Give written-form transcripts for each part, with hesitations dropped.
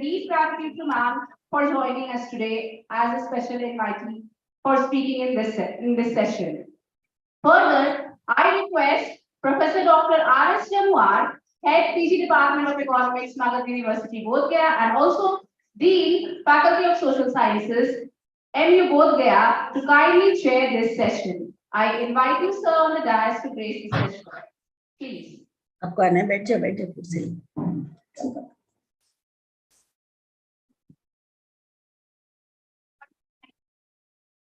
deep gratitude to ma'am for joining us today as a special invitee for speaking in this session. Further, I request Professor Dr. R.S. Jamuar, Head PG Department of Economics, Magadh University, Bodh, Gaya, and also Dean, Faculty of Social Sciences, MU Bodh, Gaya, to kindly chair this session. I invite you, sir, on the dais to grace the session. Please. आपको आना है, बैठ जाओ कुर्सी।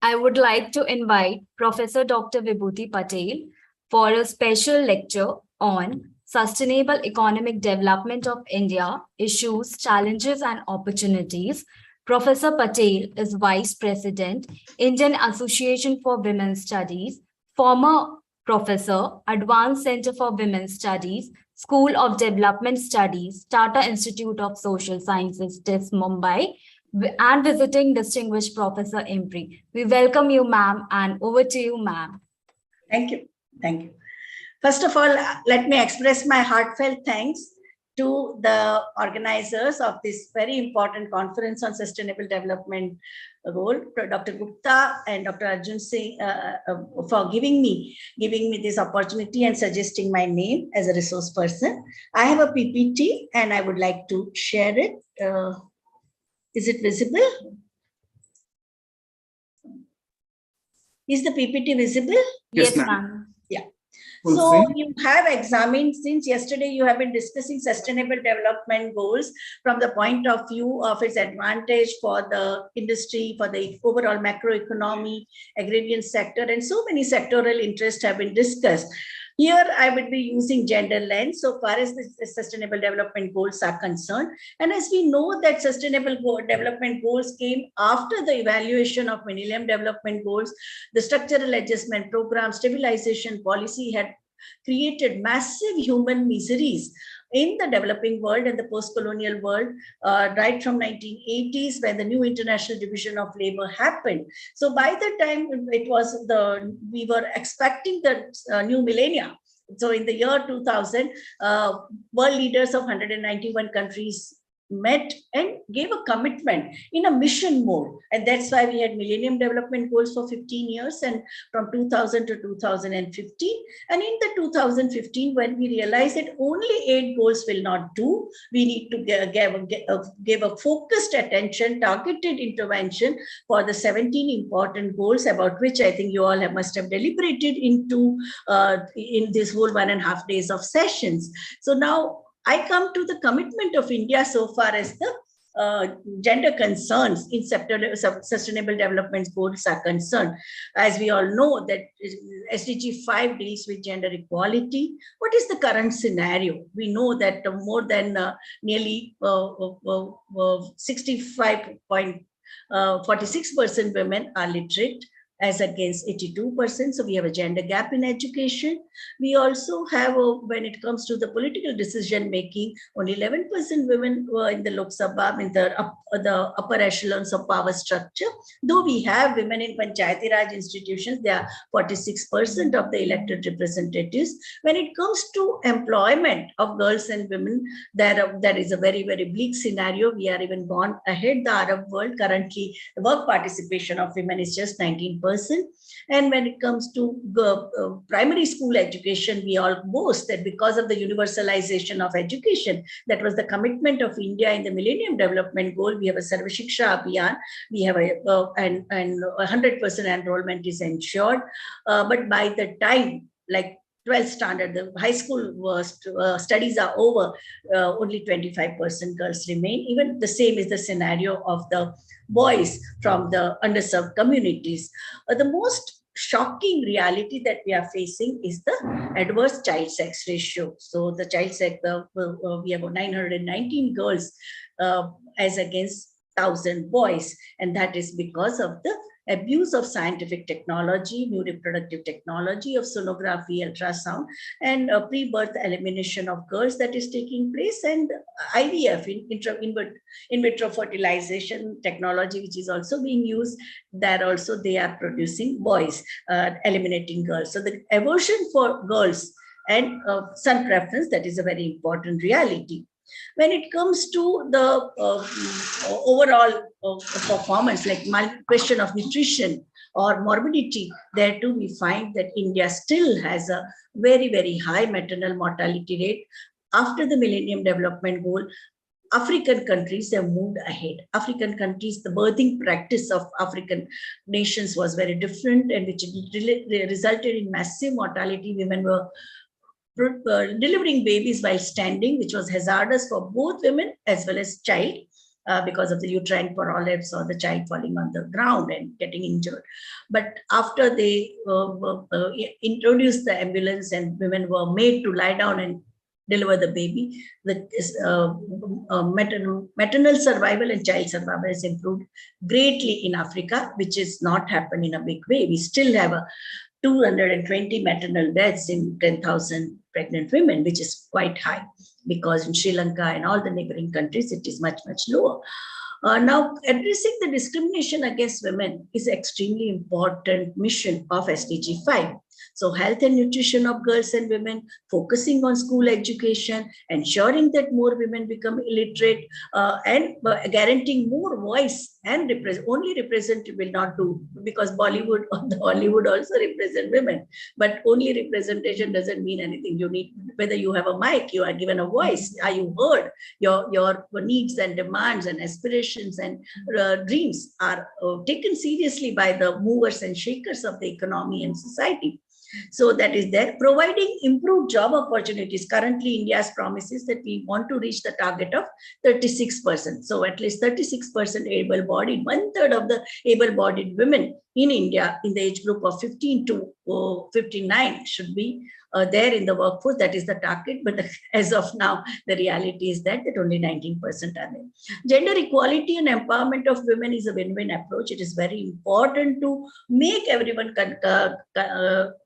I would like to invite Professor Dr. Vibhuti Patel for a special lecture on Sustainable Economic Development of India, Issues, Challenges and Opportunities. Professor Patel is Vice President, Indian Association for Women's Studies, former Professor, Advanced Center for Women's Studies, School of Development Studies, Tata Institute of Social Sciences, TIS, Mumbai, and visiting distinguished Professor IMPRI. We welcome you, ma'am, and over to you, ma'am. Thank you. Thank you. First of all, let me express my heartfelt thanks to the organizers of this very important conference on sustainable development goal, Dr. Gupta and Dr. Arjun Singh, for giving me this opportunity and suggesting my name as a resource person. I have a PPT and I would like to share it. Is it visible? Is the PPT visible? Yes, ma'am. Yeah. So you have examined, since yesterday you have been discussing sustainable development goals from the point of view of its advantage for the industry, for the overall macroeconomy, agrarian sector, and so many sectoral interests have been discussed. Here I would be using gender lens so far as the sustainable development goals are concerned. And as we know that sustainable development goals came after the evaluation of Millennium Development Goals, the structural adjustment program, stabilization policy had created massive human miseries in the developing world and the post-colonial world, right from 1980s when the new international division of labor happened. So by the time we were expecting the new millennia. So in the year 2000, world leaders of 191 countries met and gave a commitment in a mission mode. And that's why we had Millennium Development Goals for 15 years and from 2000 to 2015. And in the 2015, when we realized that only 8 goals will not do, we need to give a focused attention, targeted intervention for the 17 important goals about which I think you all must have deliberated in this whole 1.5 days of sessions. So now I come to the commitment of India so far as the gender concerns in sustainable development goals are concerned. As we all know that SDG 5 deals with gender equality. What is the current scenario? We know that more than nearly 65.46% women are literate, as against 82%. So we have a gender gap in education. We also have, when it comes to the political decision making, only 11% women were in the Lok Sabha, in the upper echelons of power structure. Though we have women in Panchayati Raj institutions, they are 46% of the elected representatives. When it comes to employment of girls and women, that is a very, very bleak scenario. We are even gone ahead the Arab world. Currently, the work participation of women is just 19%. And when it comes to primary school education, we all boast that because of the universalization of education, that was the commitment of India in the Millennium Development Goal. We have a Sarva Shiksha Abhiyan, we have and 100% enrollment is ensured. But by the time, like 12th standard, the high school studies are over, only 25% girls remain. Even the same is the scenario of the boys from the underserved communities. The most shocking reality that we are facing is the adverse child sex ratio. So the child sex, we have 919 girls as against 1,000 boys, and that is because of the abuse of scientific technology, new reproductive technology of sonography, ultrasound, and pre-birth elimination of girls that is taking place, and IVF, in vitro fertilization technology, which is also being used, that also they are producing boys, eliminating girls. So the aversion for girls and son preference, that is a very important reality. When it comes to the overall performance, like question of nutrition or morbidity, there too we find that India still has a very, very high maternal mortality rate. After the Millennium Development Goal, African countries have moved ahead. African countries, the birthing practice of African nations was very different, and which resulted in massive mortality. Women were delivering babies while standing, which was hazardous for both women as well as child, because of the uterine prolapse or the child falling on the ground and getting injured. But after they introduced the ambulance and women were made to lie down and deliver the baby, the maternal survival and child survival has improved greatly in Africa, which is not happened in a big way. We still have a 220 maternal deaths in 10,000 pregnant women, which is quite high, because in Sri Lanka and all the neighboring countries, it is much, much lower. Now, addressing the discrimination against women is extremely important mission of SDG 5. So health and nutrition of girls and women, focusing on school education, ensuring that more women become illiterate, and guaranteeing more voice and only represent will not do, because Bollywood or the Hollywood also represent women, but only representation doesn't mean anything. You need, whether you have a mic, you are given a voice, are you heard, your needs and demands and aspirations and dreams are taken seriously by the movers and shakers of the economy and society. So that is there. Providing improved job opportunities. Currently, India's promise is that we want to reach the target of 36%. So at least 36% able-bodied, 1/3 of the able-bodied women in India in the age group of 15 to 59 should be there in the workforce. That is the target. But as of now, the reality is that only 19% are there. Gender equality and empowerment of women is a win-win approach. It is very important to make everyone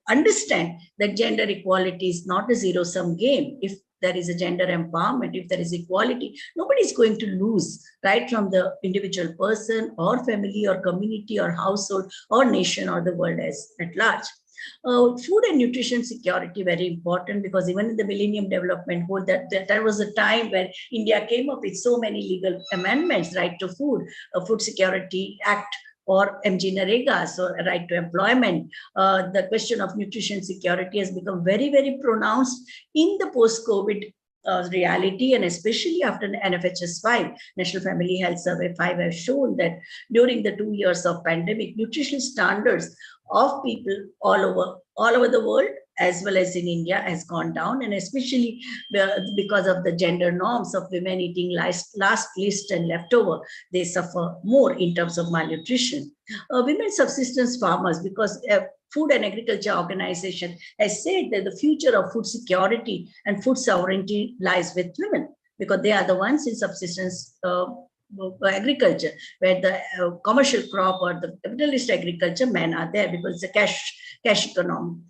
understand that gender equality is not a zero-sum game. If there is a gender empowerment, if there is equality, nobody is going to lose, right from the individual person or family or community or household or nation or the world as at large. Food and nutrition security, very important, because even in the Millennium Development Goal, that was a time where India came up with so many legal amendments, right to food, Food Security Act, or MG Narega, so right to employment. The question of nutrition security has become very, very pronounced in the post-COVID reality, and especially after NFHS 5, National Family Health Survey 5, has shown that during the 2 years of pandemic, nutritional standards of people all over the world, as well as in India, has gone down, and especially because of the gender norms of women eating last list and leftover, they suffer more in terms of malnutrition. Women subsistence farmers, because Food and Agriculture Organization has said that the future of food security and food sovereignty lies with women, because they are the ones in subsistence agriculture, where the commercial crop or the capitalist agriculture, men are there because it's a cash economy.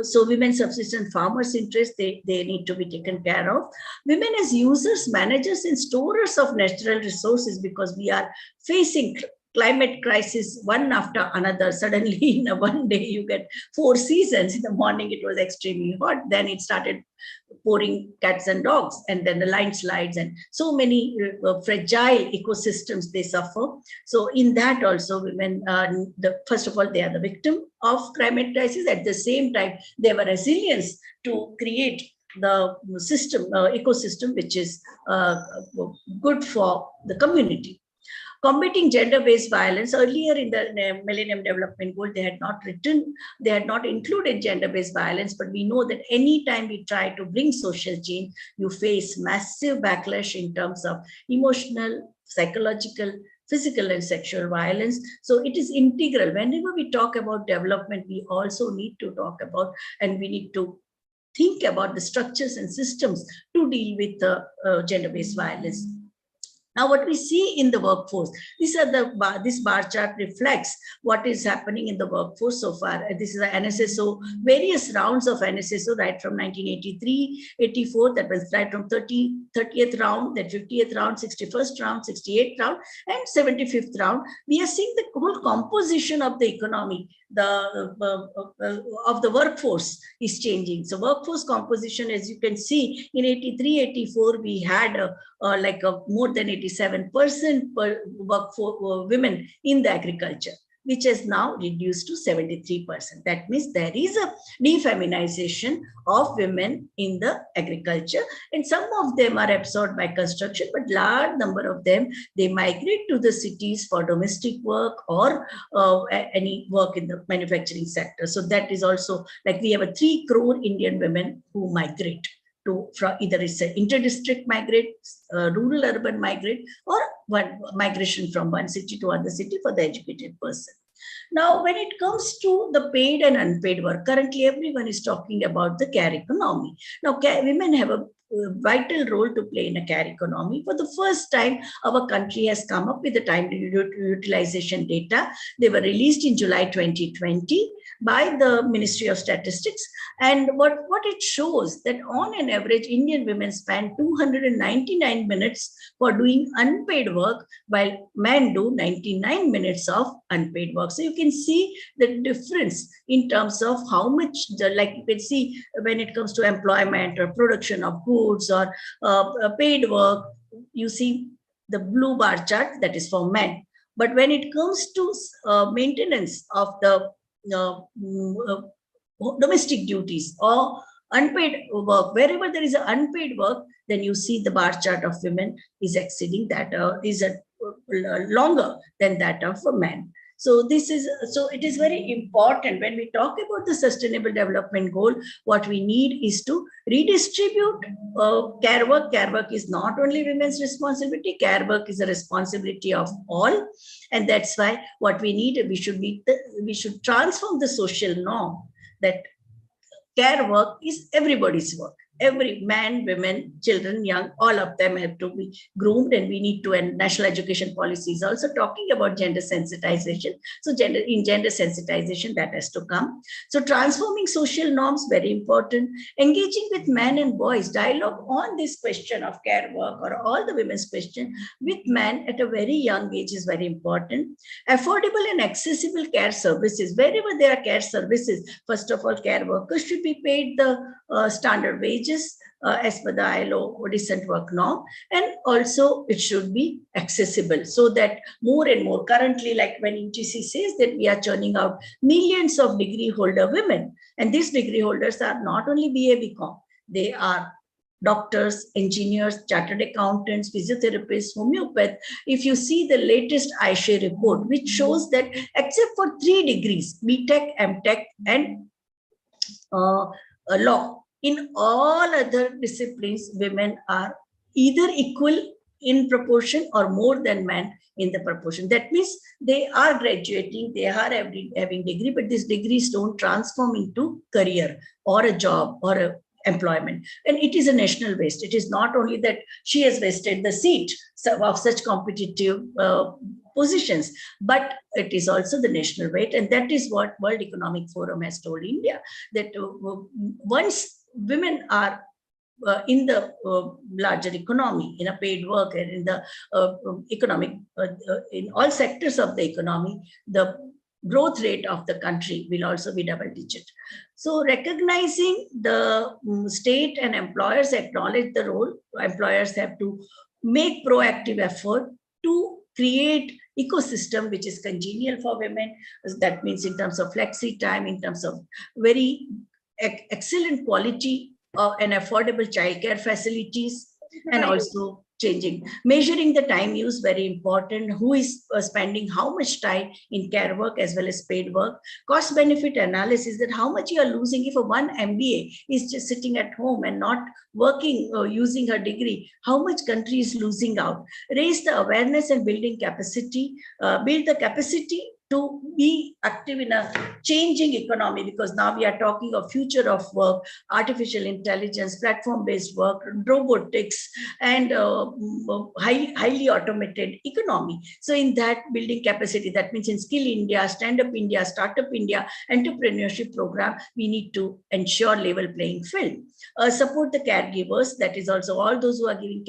So women subsistence farmers' interests, they need to be taken care of. Women as users, managers, and storers of natural resources, because we are facing climate crisis one after another. Suddenly in one day you get 4 seasons. In the morning it was extremely hot, then it started pouring cats and dogs, and then the landslides, and so many fragile ecosystems they suffer. So in that also, women, first of all, they are the victim of climate crisis. At the same time, they have a resilience to create the system, ecosystem, which is good for the community. Combating gender-based violence. Earlier in the Millennium Development Goal, they had not included gender-based violence, but we know that anytime we try to bring social change, you face massive backlash in terms of emotional, psychological, physical, and sexual violence. So it is integral. Whenever we talk about development, we also need to talk about, and we need to think about the structures and systems to deal with the gender-based violence. Now, what we see in the workforce, this bar chart reflects what is happening in the workforce so far. This is the NSSO, various rounds of NSSO, right from 1983, 84, that was right from 30th round, then 50th round, 61st round, 68th round, and 75th round. We are seeing the whole composition of the economy, of the workforce is changing. So workforce composition, as you can see, in 83, 84, we had more than 87% workforce women in the agriculture, which has now reduced to 73%. That means there is a defeminization of women in the agriculture, and some of them are absorbed by construction, but large number of them, they migrate to the cities for domestic work or any work in the manufacturing sector. So that is also, like, we have a 3 crore Indian women who migrate to, from either it's an inter-district migrate, rural urban migrate, or one migration from one city to other city for the educated person. Now, when it comes to the paid and unpaid work, currently everyone is talking about the care economy. Now, women have a vital role to play in a care economy. For the first time, our country has come up with the time utilization data. They were released in July 2020 by the Ministry of Statistics. And what it shows that on an average, Indian women spend 299 minutes for doing unpaid work, while men do 99 minutes of unpaid work. So you can see the difference in terms of how much, like you can see when it comes to employment or production of goods or paid work, you see the blue bar chart, that is for men. But when it comes to maintenance of the domestic duties or unpaid work, wherever there is an unpaid work, then you see the bar chart of women is exceeding that, longer than that of men. So it is very important when we talk about the sustainable development goal. What we need is to redistribute care work. Care work is not only women's responsibility. Care work is a responsibility of all, and that's why what we need, we should transform the social norm that care work is everybody's work. Every man, women, children, young, all of them have to be groomed, and we need to, and national education policy is also talking about gender sensitization. So in gender sensitization, that has to come. So transforming social norms, very important. Engaging with men and boys, dialogue on this question of care work or all the women's question with men at a very young age is very important. Affordable and accessible care services, wherever there are care services, first of all, care workers should be paid the standard wages as per the ILO decent work norm, and also it should be accessible, so that more and more, currently, like when UGC says that we are churning out millions of degree holder women, and these degree holders are not only BA BCom, they are doctors, engineers, chartered accountants, physiotherapists, homeopath. If you see the latest ISHE report, which shows that except for 3 degrees, BTech, MTech, and law, in all other disciplines, women are either equal in proportion or more than men in the proportion. That means they are graduating, they are having degree, but these degrees don't transform into career or a job or a employment. And it is a national waste. It is not only that she has wasted the seat of such competitive positions, but it is also the national weight. And that is what World Economic Forum has told India, that once women are in the larger economy, in a paid work, and in the economic, in all sectors of the economy, the growth rate of the country will also be double digit. So recognizing the state and employers acknowledge the role, employers have to make proactive effort to create ecosystem which is congenial for women. That means in terms of flexi time, in terms of very excellent quality and affordable childcare facilities, and also measuring the time use, very important. Who is spending how much time in care work as well as paid work? Cost benefit analysis, that how much you are losing if a one MBA is just sitting at home and not working or using her degree, how much country is losing out? Raise the awareness and building capacity, build the capacity to be active in a changing economy, because now we are talking of future of work, artificial intelligence, platform-based work, robotics, and highly automated economy. So in that, building capacity, that means in Skill India, Stand Up India, Startup India, entrepreneurship program, we need to ensure level playing field. Support the caregivers, that is also all those who are giving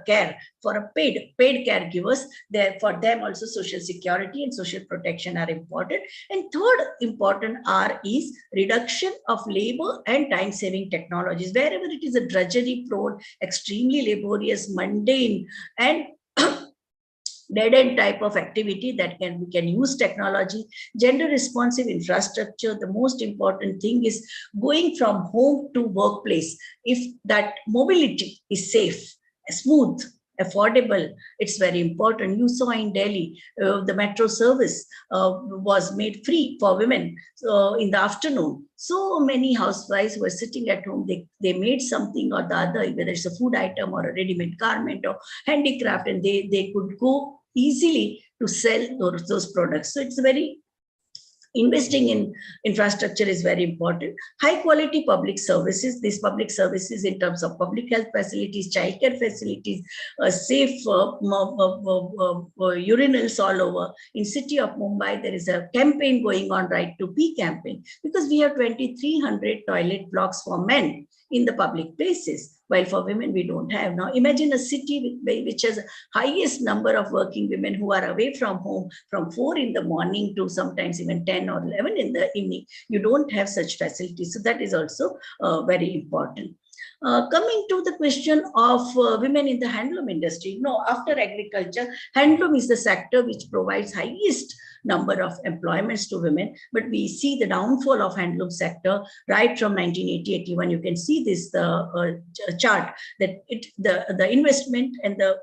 care for a paid caregivers. There for them also social security and social protection are important. And third important R is reduction of labor and time-saving technologies. Wherever it is a drudgery prone, extremely laborious, mundane, and dead-end type of activity, that we can use technology. Gender responsive infrastructure, the most important thing is going from home to workplace. If that mobility is safe, smooth, affordable, it's very important. You saw in Delhi, the metro service was made free for women in the afternoon. So many housewives were sitting at home, they made something or the other, whether it's a food item or a ready-made garment or handicraft, and they could go easily to sell those products. So it's very investing in infrastructure is very important. High quality public services, these public services in terms of public health facilities, childcare facilities, safe urinals all over. In city of Mumbai, there is a campaign going on, Right to Pee campaign, because we have 2,300 toilet blocks for men in the public places, while for women we don't have. Now imagine a city which has highest number of working women who are away from home from 4 in the morning to sometimes even 10 or 11 in the evening. You don't have such facilities. So that is also very important. Coming to the question of women in the handloom industry. No, after agriculture, handloom is the sector which provides highest number of employments to women, but we see the downfall of handloom sector right from 1980-81. You can see this chart that the investment and the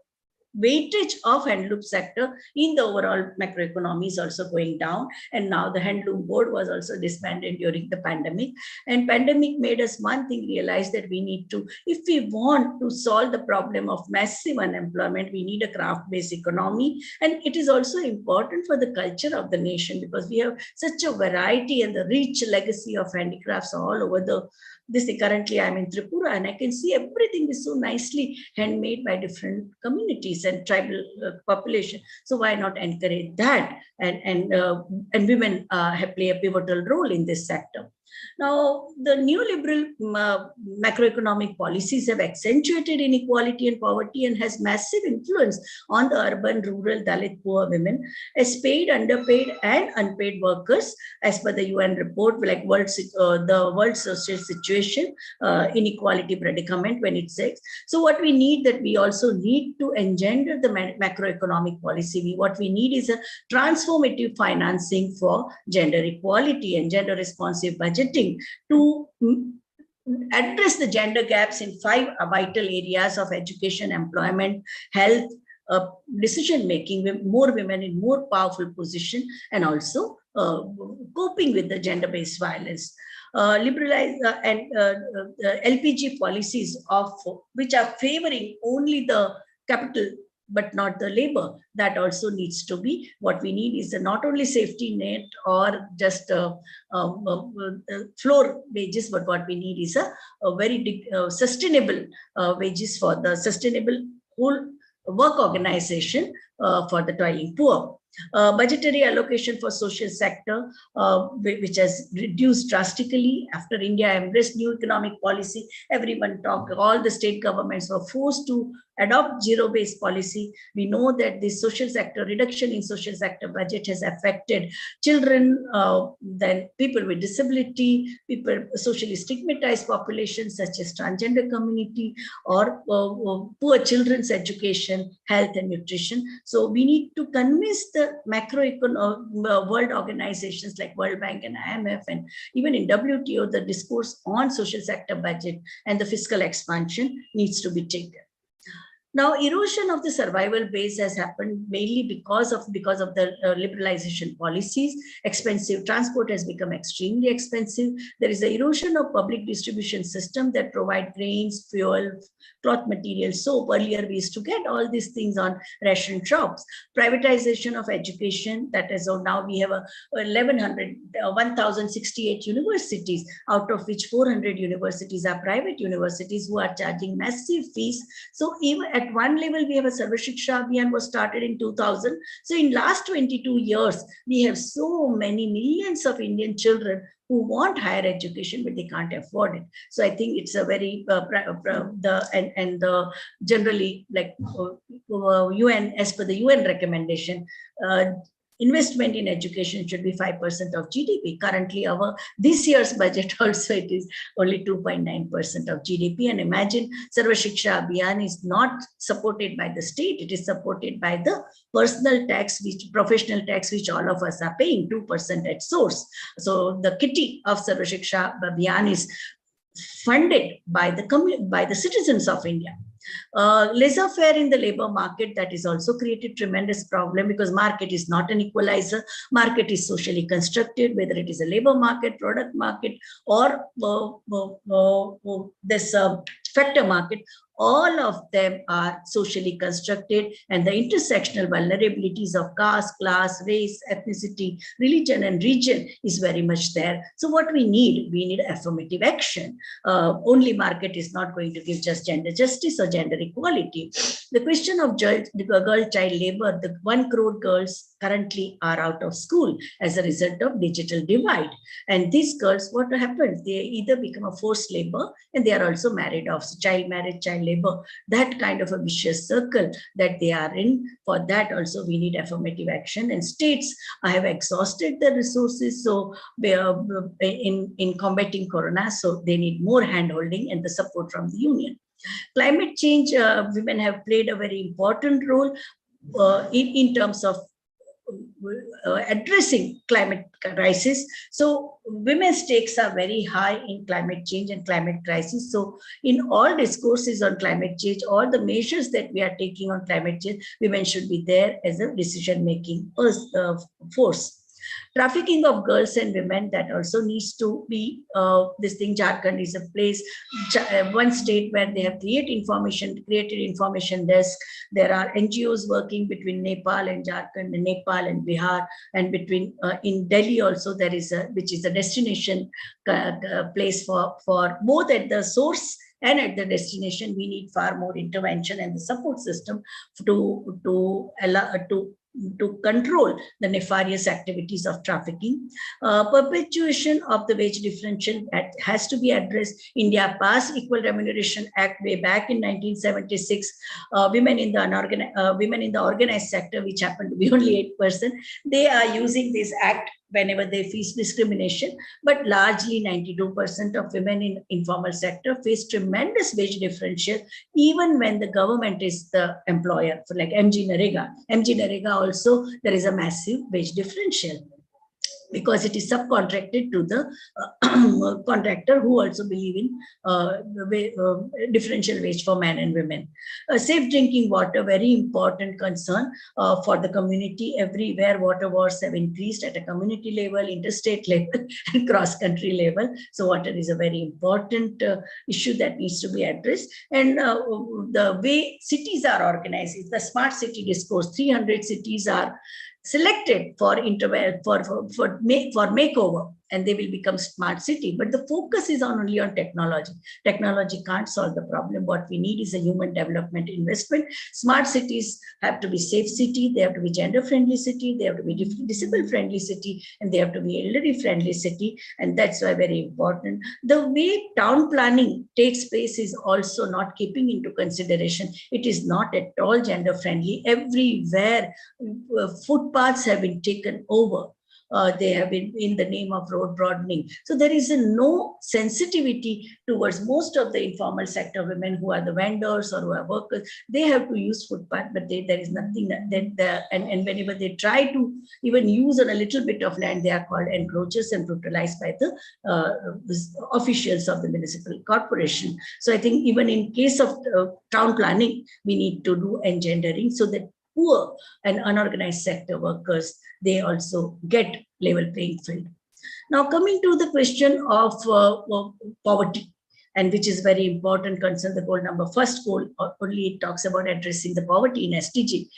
weightage of handloom sector in the overall macroeconomy is also going down. And now the handloom board was also disbanded during the pandemic. And pandemic made us one thing realize, that we need to, if we want to solve the problem of massive unemployment, we need a craft-based economy. And it is also important for the culture of the nation, because we have such a variety and the rich legacy of handicrafts all over currently I'm in Tripura, and I can see everything is so nicely handmade by different communities and tribal population. So why not encourage that? And women play a pivotal role in this sector. Now, the neoliberal macroeconomic policies have accentuated inequality and poverty and has massive influence on the urban, rural, Dalit, poor women, as paid, underpaid, and unpaid workers, as per the UN report, like the World Social Situation, Inequality Predicament, when it says. So what we need, that we also need to engender the macroeconomic policy. What we need is a transformative financing for gender equality and gender responsive budgeting to address the gender gaps in 5 vital areas of education, employment, health, decision making, with more women in more powerful position, and also coping with the gender-based violence. Liberalize and LPG policies which are favoring only the capital but not the labor, that also needs to be. What we need is not only safety net or just floor wages, but what we need is a very sustainable wages for the sustainable whole work organization for the toiling poor. Budgetary allocation for social sector, which has reduced drastically after India embraced new economic policy. Everyone talked, all the state governments were forced to adopt zero-based policy. We know that the social sector, reduction in social sector budget has affected children, then people with disability, people, socially stigmatized populations such as transgender community, or poor children's education, health and nutrition. So we need to convince the macroeconomic world organizations like World Bank and IMF, and even in WTO, the discourse on social sector budget and the fiscal expansion needs to be taken. Now, erosion of the survival base has happened mainly because of the liberalization policies. Expensive transport has become extremely expensive. There is an erosion of public distribution system that provide grains, fuel, cloth materials. So earlier we used to get all these things on ration shops. Privatization of education, that is, so now we have 1,068 universities, out of which 400 universities are private universities who are charging massive fees. So even at one level, we have a Sarva Shiksha Abhiyan was started in 2000. So in last 22 years, we have so many millions of Indian children who want higher education, but they can't afford it. So I think it's a very, generally like UN, as per the UN recommendation, investment in education should be 5% of GDP. Currently, this year's budget also, it is only 2.9% of GDP. And imagine Sarva Shiksha Abhiyan is not supported by the state. It is supported by the personal tax, professional tax, which all of us are paying 2% at source. So the kitty of Sarva Shiksha Abhiyan is funded by the citizens of India. Laissez-faire in the labor market, that is also created tremendous problem, because market is not an equalizer. Market is socially constructed, whether it is a labor market, product market, or this factor market. All of them are socially constructed, and the intersectional vulnerabilities of caste, class, race, ethnicity, religion, and region is very much there. So what we need affirmative action. Only market is not going to give just gender justice or gender equality. The question of girl child labor, the 1 crore girls currently are out of school as a result of digital divide. And these girls, what happens? They either become a forced labor, and they are also married off. So child marriage, child labor, that kind of a vicious circle that they are in. For that also we need affirmative action, and states have exhausted their resources, so they are in combating corona, so they need more hand-holding and the support from the union. Climate change, women have played a very important role in terms of addressing climate crisis. So women's stakes are very high in climate change and climate crisis. So in all discourses on climate change, all the measures that we are taking on climate change, women should be there as a decision-making force. Trafficking of girls and women, that also needs to be this thing. Jharkhand is a place, one state where they have created information desk. There are NGOs working between Nepal and Jharkhand, and Nepal and Bihar, and between in Delhi also there is which is a destination place for both at the source and at the destination. We need far more intervention and the support system to control the nefarious activities of trafficking. Perpetuation of the wage differential has to be addressed. India passed Equal Remuneration Act way back in 1976. Women in the organized sector, which happened to be only 8%, they are using this act whenever they face discrimination, but largely 92% of women in informal sector face tremendous wage differential, even when the government is the employer. For like MG Narega also, there is a massive wage differential, because it is subcontracted to the contractor, who also believe in differential wage for men and women. Safe drinking water, very important concern for the community. Everywhere water wars have increased at a community level, interstate level, and cross-country level. So water is a very important issue that needs to be addressed. And the way cities are organized is the smart city discourse. 300 cities are selected for makeover, and they will become smart city. But the focus is only on technology. Technology can't solve the problem. What we need is a human development investment. Smart cities have to be safe city, they have to be gender friendly city, they have to be disable friendly city, and they have to be elderly friendly city. And that's why very important. The way town planning takes place is also not keeping into consideration. It is not at all gender friendly. Everywhere footpaths have been taken over. they have been in the name of road broadening. So there is no sensitivity towards most of the informal sector women who are the vendors or who are workers. They have to use footpath, but there is nothing and whenever they try to even use on a little bit of land, they are called encroachers and brutalized by the officials of the municipal corporation. So I think even in case of town planning, we need to do engendering so that poor and unorganized sector workers, they also get level playing field. Now coming to the question of poverty, and which is very important concern, the goal number, first goal only it talks about addressing the poverty in SDG.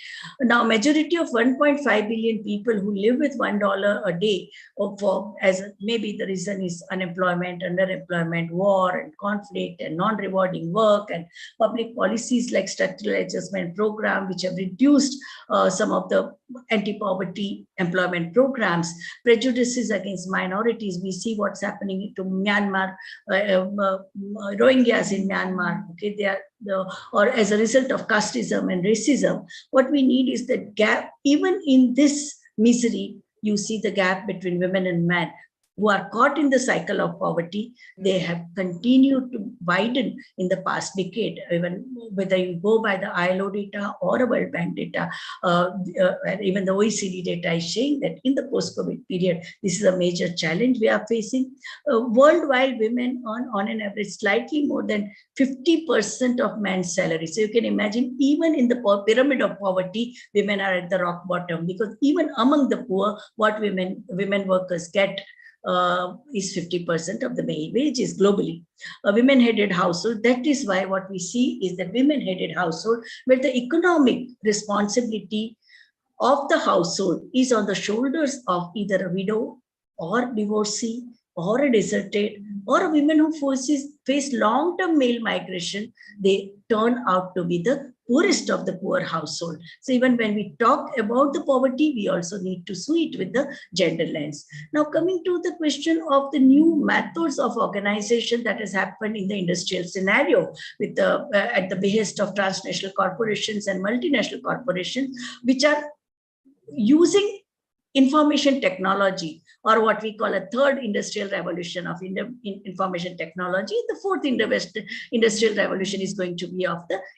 Now majority of 1.5 billion people who live with $1 a day, as maybe the reason is unemployment, underemployment, war and conflict and non-rewarding work and public policies like structural adjustment program, which have reduced some of the anti-poverty employment programs, prejudices against minorities. We see what's happening to Myanmar, Rohingyas in Myanmar, okay, they are or as a result of casteism and racism. What we need is that gap. Even in this misery, you see the gap between women and men who are caught in the cycle of poverty. They have continued to widen in the past decade, even whether you go by the ILO data or a World Bank data, even the OECD data is saying that in the post-COVID period, this is a major challenge we are facing. Worldwide, women earn on an average slightly more than 50% of men's salary. So you can imagine, even in the pyramid of poverty, women are at the rock bottom, because even among the poor, what women workers get is 50% of the male wages globally. A women-headed household, that is why what we see is that women-headed household, where the economic responsibility of the household is on the shoulders of either a widow or divorcee or a deserted or a woman who face long-term male migration. They turn out to be the poorest of the poor household. So even when we talk about the poverty, we also need to see it with the gender lens. Now coming to the question of the new methods of organization that has happened in the industrial scenario with the at the behest of transnational corporations and multinational corporations, which are using information technology, or what we call a third industrial revolution of information technology. The fourth industrial revolution is going to be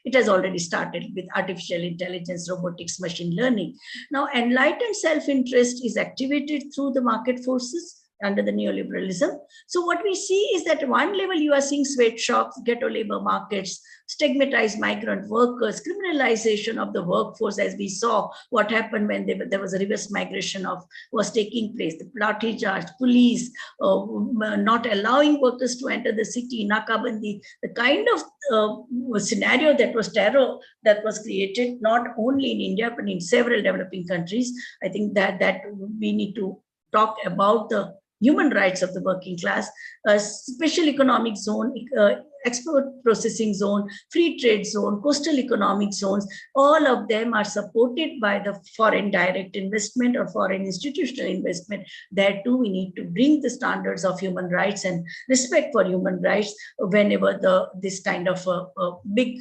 it has already started with artificial intelligence, robotics, machine learning. Now, enlightened self-interest is activated through the market forces under the neoliberalism. So what we see is that at one level, you are seeing sweatshops, ghetto labor markets, stigmatized migrant workers, criminalization of the workforce, as we saw what happened when there was a reverse migration was taking place, the lathi charge, police not allowing workers to enter the city, nakabandi, the kind of scenario that was terror that was created not only in India but in several developing countries. I think that we need to talk about the human rights of the working class, special economic zone, export processing zone, free trade zone, coastal economic zones. All of them are supported by the foreign direct investment or foreign institutional investment. There too, we need to bring the standards of human rights and respect for human rights whenever this kind of big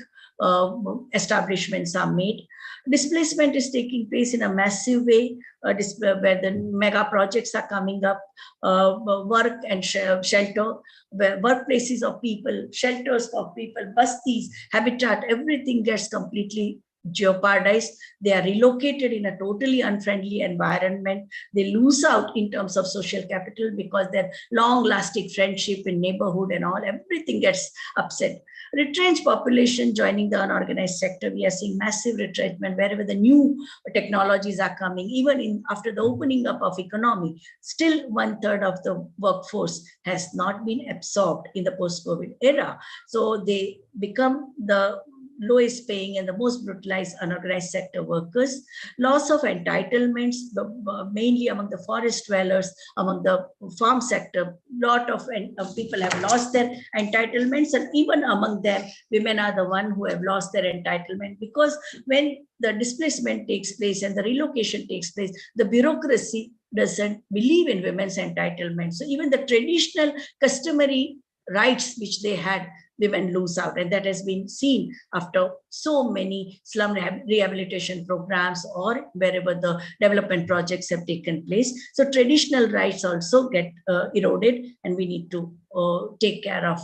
establishments are made. Displacement is taking place in a massive way, where the mega projects are coming up, work and shelter, where workplaces of people, shelters of people, bastis, habitat, everything gets completely jeopardized. They are relocated in a totally unfriendly environment. They lose out in terms of social capital because their long-lasting friendship in neighborhood and all, everything gets upset. Retrenched population joining the unorganized sector. We are seeing massive retrenchment wherever the new technologies are coming. Even after the opening up of economy, still 1/3 of the workforce has not been absorbed in the post-COVID era. So they become the lowest paying and the most brutalized unorganized sector workers. Loss of entitlements, mainly among the forest dwellers, among the farm sector. Lot of people have lost their entitlements, and even among them, women are the one who have lost their entitlement, because when the displacement takes place and the relocation takes place, the bureaucracy doesn't believe in women's entitlement. So even the traditional customary rights which they had, women lose out. And that has been seen after so many slum rehabilitation programs or wherever the development projects have taken place. So traditional rights also get eroded, and we need to take care of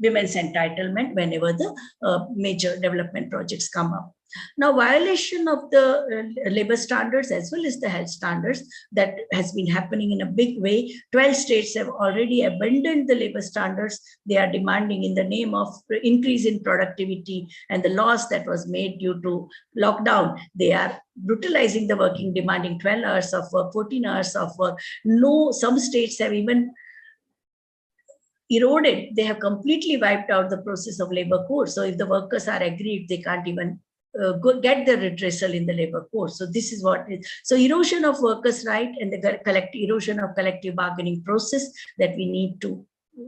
women's entitlement whenever the major development projects come up. Now, violation of the labor standards as well as the health standards, that has been happening in a big way. 12 states have already abandoned the labor standards. They are demanding, in the name of increase in productivity and the loss that was made due to lockdown, they are brutalizing the working, demanding 12 hours of work, 14 hours of work. No, some states have even eroded. They have completely wiped out the process of labor court. So if the workers are aggrieved, they can't even get the redressal in the labor court. So this is what is. So erosion of workers' right and the erosion of collective bargaining process that we need to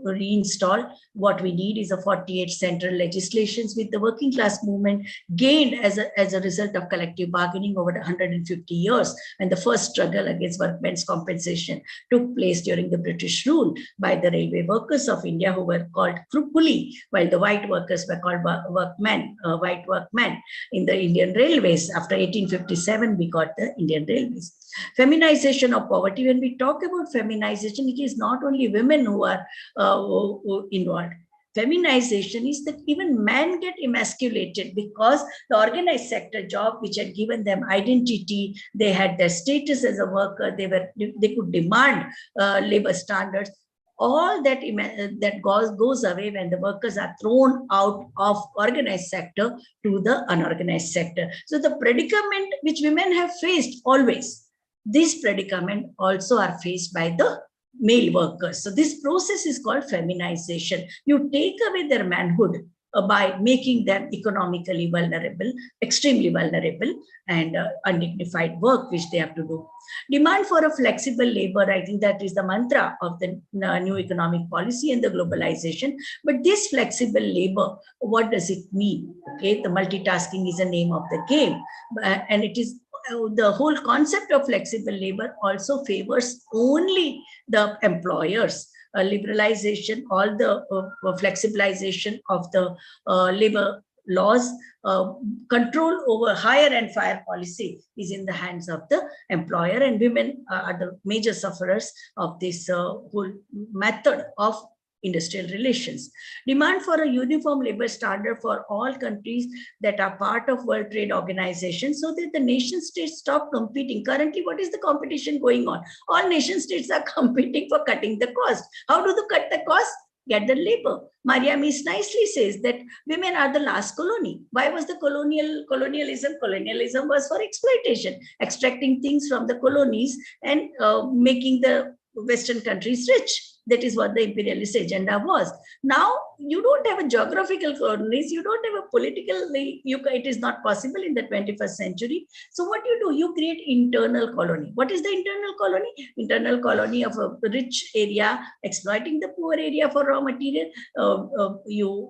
reinstall. What we need is a 48 central legislations with the working class movement gained as a result of collective bargaining over 150 years. And the first struggle against workmen's compensation took place during the British rule by the railway workers of India, who were called kuli, while the white workers were called workmen, white workmen in the Indian railways. After 1857, we got the Indian railways. Feminization of poverty. When we talk about feminization, it is not only women who are involved. Feminization is that even men get emasculated because the organized sector job, which had given them identity, they had their status as a worker, they could demand labor standards. All that goes away when the workers are thrown out of organized sector to the unorganized sector. So the predicament which women have faced always, this predicament also are faced by the male workers. So this process is called feminization. You take away their manhood by making them economically vulnerable, extremely vulnerable, and undignified work which they have to do. Demand for a flexible labor, I think that is the mantra of the new economic policy and the globalization. But this flexible labor, what does it mean? Okay, the multitasking is the name of the game, and it is the whole concept of flexible labor also favors only the employers. Liberalization, all the flexibilization of the labor laws, control over hire and fire policy is in the hands of the employer, and women are the major sufferers of this whole method of industrial relations. Demand for a uniform labor standard for all countries that are part of World Trade Organization, so that the nation states stop competing. Currently, what is the competition going on? All nation states are competing for cutting the cost. How do they cut the cost? Get the labor. Maria Mies nicely says that women are the last colony. Why was the colonialism? Colonialism was for exploitation, extracting things from the colonies and making the Western countries rich. That is what the imperialist agenda was. Now, you don't have a geographical colonies, you don't have a political, it is not possible in the 21st century. So what do? You create internal colony. What is the internal colony? Internal colony of a rich area, exploiting the poor area for raw material. You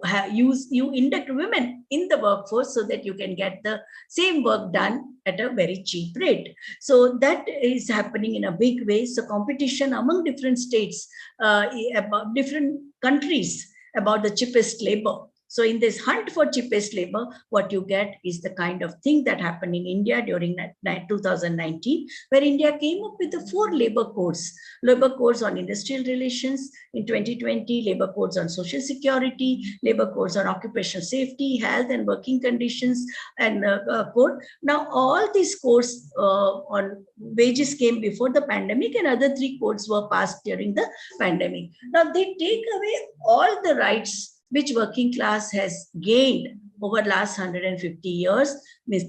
induct women in the workforce so that you can get the same work done at a very cheap rate. So that is happening in a big way. So competition among different states, about different countries about the cheapest labor. So in this hunt for cheapest labor, what you get is the kind of thing that happened in India during 2019, where India came up with the 4 labor codes on industrial relations in 2020, labor codes on social security, labor codes on occupational safety, health and working conditions, and code. Now, all these codes on wages came before the pandemic, and other 3 codes were passed during the pandemic. Now, they take away all the rights which working class has gained over last 150 years, with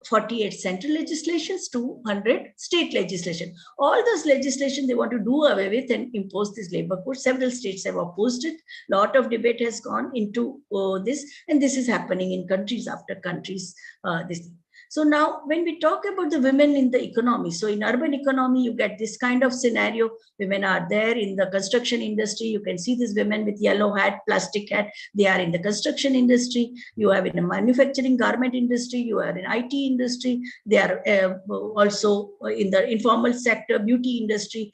48 central legislations, 200 state legislation. All those legislation they want to do away with and impose this labor code. Several states have opposed it. A lot of debate has gone into this, and this is happening in countries after countries. So now when we talk about the women in the economy, so in urban economy, you get this kind of scenario. Women are there in the construction industry. You can see these women with yellow hat, plastic hat. They are in the construction industry. You have in the manufacturing garment industry. You are in IT industry. They are also in the informal sector, beauty industry,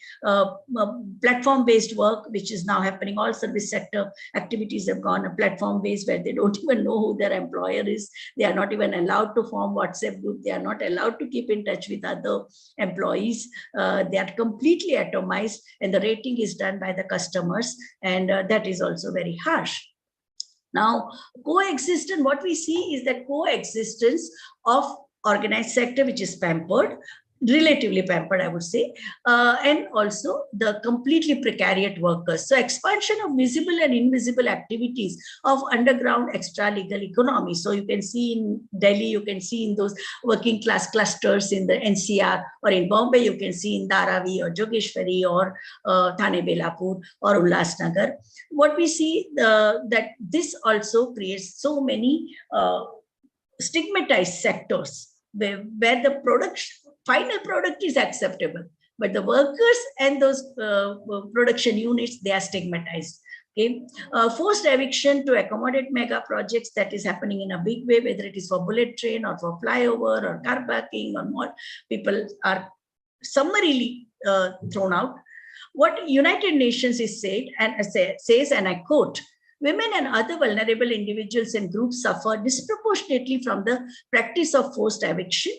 platform-based work, which is now happening. All service sector activities have gone a platform-based where they don't even know who their employer is. They are not even allowed to form WhatsApp group. They are not allowed to keep in touch with other employees. They are completely atomized, and the rating is done by the customers, and that is also very harsh. Now, coexistence, what we see is that coexistence of organized sector, which is pampered, relatively pampered, I would say, and also the completely precariat workers. So expansion of visible and invisible activities of underground extra-legal economy. So you can see in Delhi, you can see in those working class clusters in the NCR, or in Bombay, you can see in Dharavi or Jogeshwari or Thane Belapur or Ulhasnagar. What we see that this also creates so many stigmatized sectors where the final product is acceptable, but the workers and those production units, they are stigmatized. Okay, forced eviction to accommodate mega projects, that is happening in a big way, whether it is for bullet train or for flyover or car parking or more. People are summarily thrown out. What United Nations is said and says, and I quote, women and other vulnerable individuals and groups suffer disproportionately from the practice of forced eviction.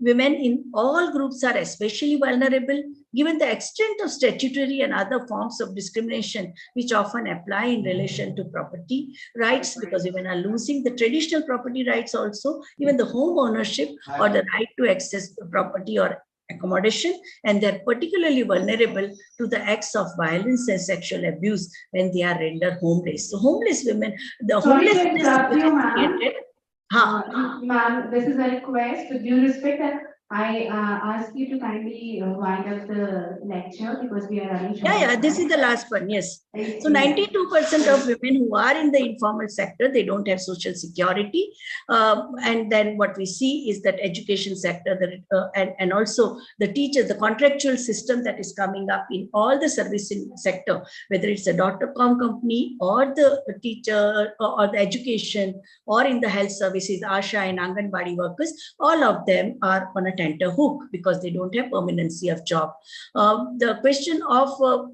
Women in all groups are especially vulnerable given the extent of statutory and other forms of discrimination which often apply in relation to property rights, because women are losing the traditional property rights also, even the home ownership or the right to access property or accommodation, and they're particularly vulnerable to the acts of violence and sexual abuse when they are rendered homeless. So homeless women, the homelessness created. Ma'am, this is a request. With due respect, and I ask you to kindly wind up the lecture because we are running short. Yeah, this is the last one. Yes. So 92% of women who are in the informal sector, they don't have social security. And then what we see is that education sector, and also the teachers, the contractual system that is coming up in all the service sector, whether it's a .com company or the teacher or the education or in the health services, ASHA and Anganwadi workers, all of them are on a tenter hook because they don't have permanency of job. The question of what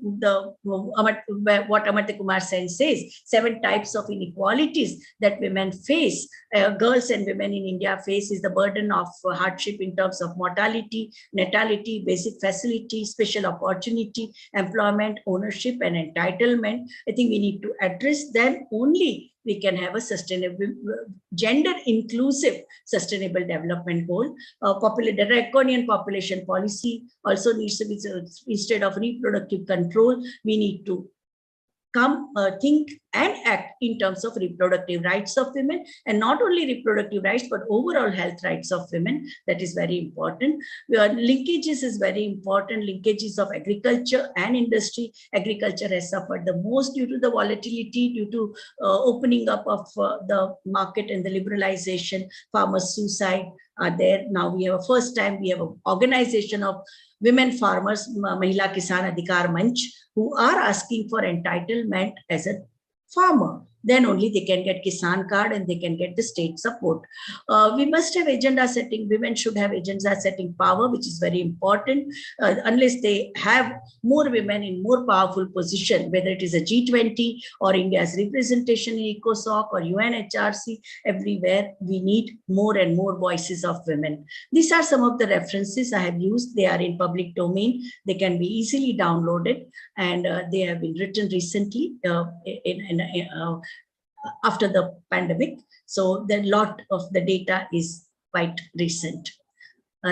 Amartya Kumar Sen says, 7 types of inequalities that women face, girls and women in India face, is the burden of hardship in terms of mortality, natality, basic facility, special opportunity, employment, ownership, and entitlement. I think we need to address them. Only we can have a sustainable, gender inclusive sustainable development goal. The draconian population policy also needs to be, instead of reproductive control, we need to think and act in terms of reproductive rights of women, and not only reproductive rights, but overall health rights of women. That is very important. Linkages is very important. Linkages of agriculture and industry. Agriculture has suffered the most due to the volatility, due to opening up of the market and the liberalization. Farmers' suicide are there. Now we have a first time, we have an organization of women farmers, Mahila Kisan Adhikar Manch, who are asking for entitlement as a farmer. Then only they can get Kisan card and they can get the state support. We must have agenda setting. Women should have agenda setting power, which is very important. Unless they have more women in more powerful position, whether it is a G20 or India's representation in ECOSOC or UNHRC, everywhere we need more and more voices of women. These are some of the references I have used. They are in public domain. They can be easily downloaded, and they have been written recently after the pandemic. So the lot of the data is quite recent.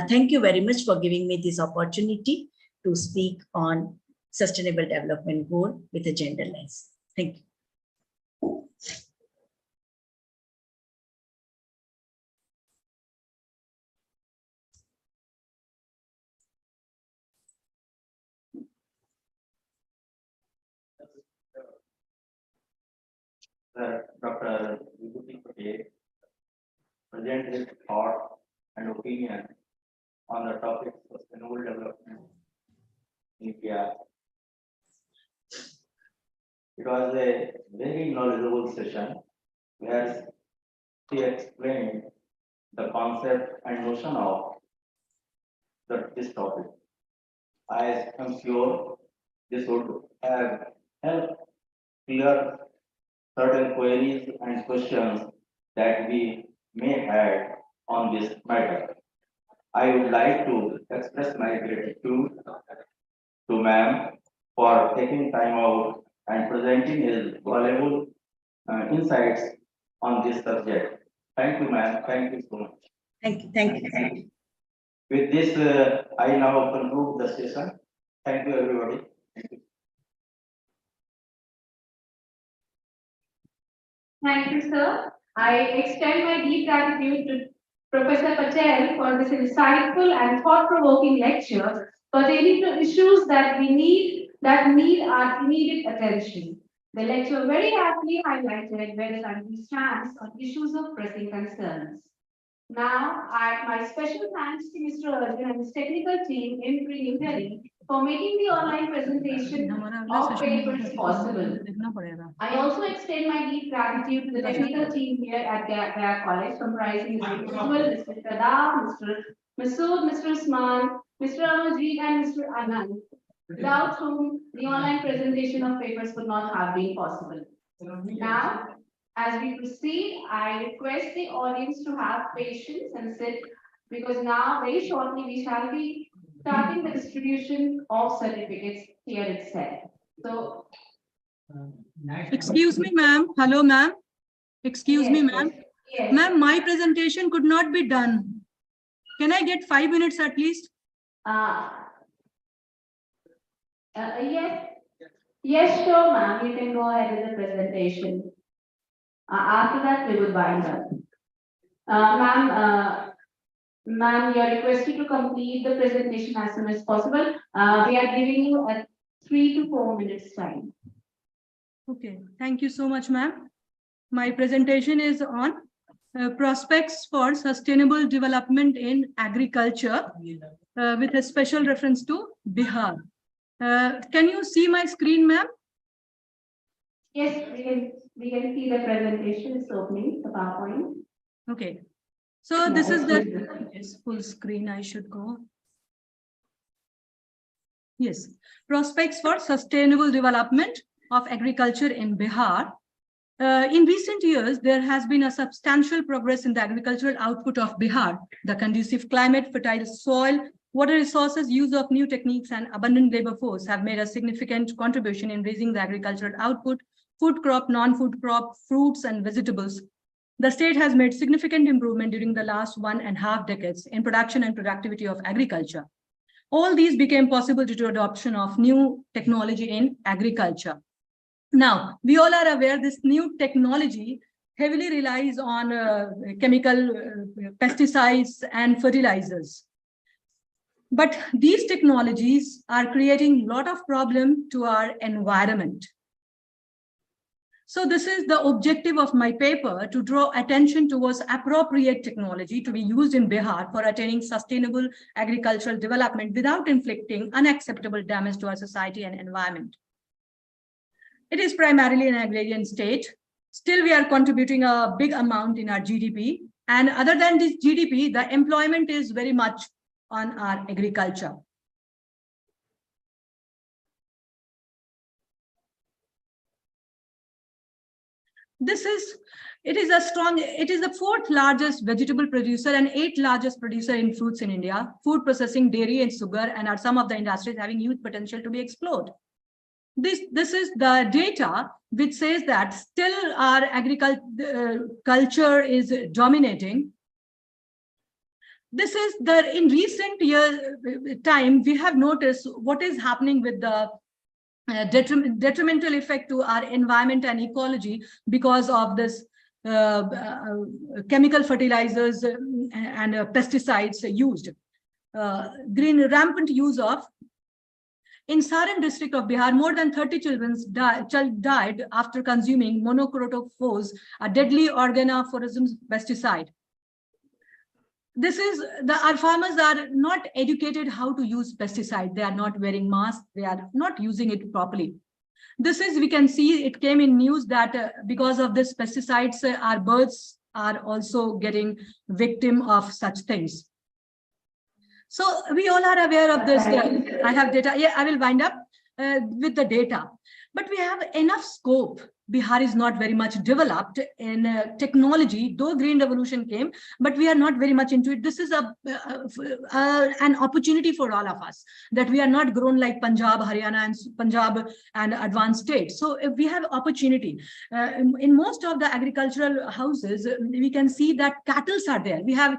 Thank you very much for giving me this opportunity to speak on sustainable development goal with a gender lens. Thank you. Dr. Vibhuti Patel present his thought and opinion on the topic sustainable development in Bihar. It was a very knowledgeable session where she explained the concept and notion of this topic. I am sure this would have helped clear certain queries and questions that we may have on this matter. I would like to express my gratitude to ma'am for taking time out and presenting his valuable insights on this subject. Thank you, ma'am. Thank you so much. Thank you. Thank you. Thank you. With this, I now conclude the session. Thank you, everybody. Thank you. Thank you, sir. I extend my deep gratitude to Professor Patel for this insightful and thought-provoking lecture pertaining to issues that need our immediate attention. The lecture very aptly highlighted where the country stands on issues of pressing concerns. Now, my special thanks to Mr. Arjun and his technical team in New Delhi for making the online presentation of papers possible. I also extend my deep gratitude to the technical team here at Gaya College, comprising Mr. Ujjwal, Mr. Kada, Mr. Masood, Mr. Usman, Mr. Amarjeet, and Mr. Anand, without whom the online presentation of papers would not have been possible. Now, as we proceed, I request the audience to have patience and sit, because now very shortly we shall be starting the distribution of certificates here itself. So, excuse me, ma'am. Hello, ma'am. Excuse me, ma'am. Yes. Ma'am, my presentation could not be done. Can I get 5 minutes at least? Yes. Yes, sure, ma'am. You can go ahead with the presentation. After that, we will wind up. Ma'am, you are requested to complete the presentation as soon as possible. We are giving you a 3 to 4 minutes time. Okay, thank you so much, ma'am. My presentation is on prospects for sustainable development in agriculture with a special reference to Bihar. Can you see my screen, ma'am? Yes, we can see the presentation is opening, the PowerPoint. Okay, so this is the yes, full screen. I should go. Yes, prospects for sustainable development of agriculture in Bihar. In recent years, there has been a substantial progress in the agricultural output of Bihar. The conducive climate, fertile soil, water resources, use of new techniques, and abundant labor force have made a significant contribution in raising the agricultural output, food crop, non-food crop, fruits, and vegetables. The state has made significant improvement during the last 1.5 decades in production and productivity of agriculture. All these became possible due to adoption of new technology in agriculture. Now, we all are aware this new technology heavily relies on chemical pesticides and fertilizers. But these technologies are creating a lot of problem to our environment. So this is the objective of my paper, to draw attention towards appropriate technology to be used in Bihar for attaining sustainable agricultural development without inflicting unacceptable damage to our society and environment. It is primarily an agrarian state. Still, we are contributing a big amount in our GDP. And other than this GDP, the employment is very much on our agriculture. It is the 4th largest vegetable producer and 8th largest producer in fruits in India. Food processing, dairy, and sugar, and are some of the industries having huge potential to be explored. This is the data which says that still our agriculture is dominating. This is in recent time, we have noticed what is happening with the detrimental effect to our environment and ecology because of this chemical fertilizers and pesticides used. Rampant use of. In Saran district of Bihar, more than 30 children died after consuming monocrotophos, a deadly organophosphorus pesticide. our farmers are not educated how to use pesticide. They are not wearing masks. They are not using it properly. We can see it came in news that because of this pesticides, our birds are also getting victim of such things. So we all are aware of this. I have data. Yeah, I will wind up with the data. But we have enough scope. Bihar is not very much developed in technology, though Green Revolution came, but we are not very much into it. This is an opportunity for all of us, that we are not grown like Punjab, Haryana, and advanced states. So if we have opportunity, in most of the agricultural houses, we can see that cattle are there. We have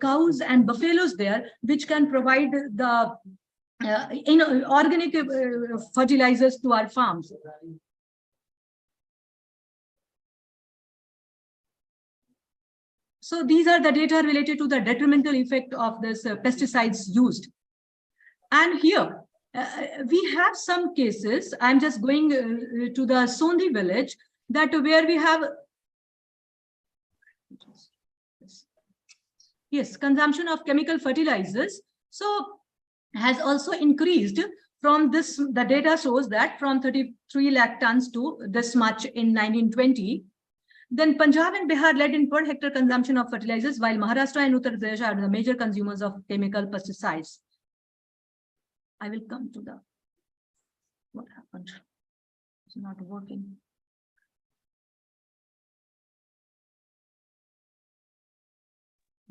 cows and buffaloes there, which can provide the organic fertilizers to our farms. So these are the data related to the detrimental effect of this pesticides used. And here we have some cases. I'm just going to the Sondhi village, that where we have consumption of chemical fertilizers. So has also increased from this. The data shows that from 33 lakh tons to this much in 1920. Then Punjab and Bihar led in per hectare consumption of fertilizers, while Maharashtra and Uttar Pradesh are the major consumers of chemical pesticides. I will come to the what happened. It's not working.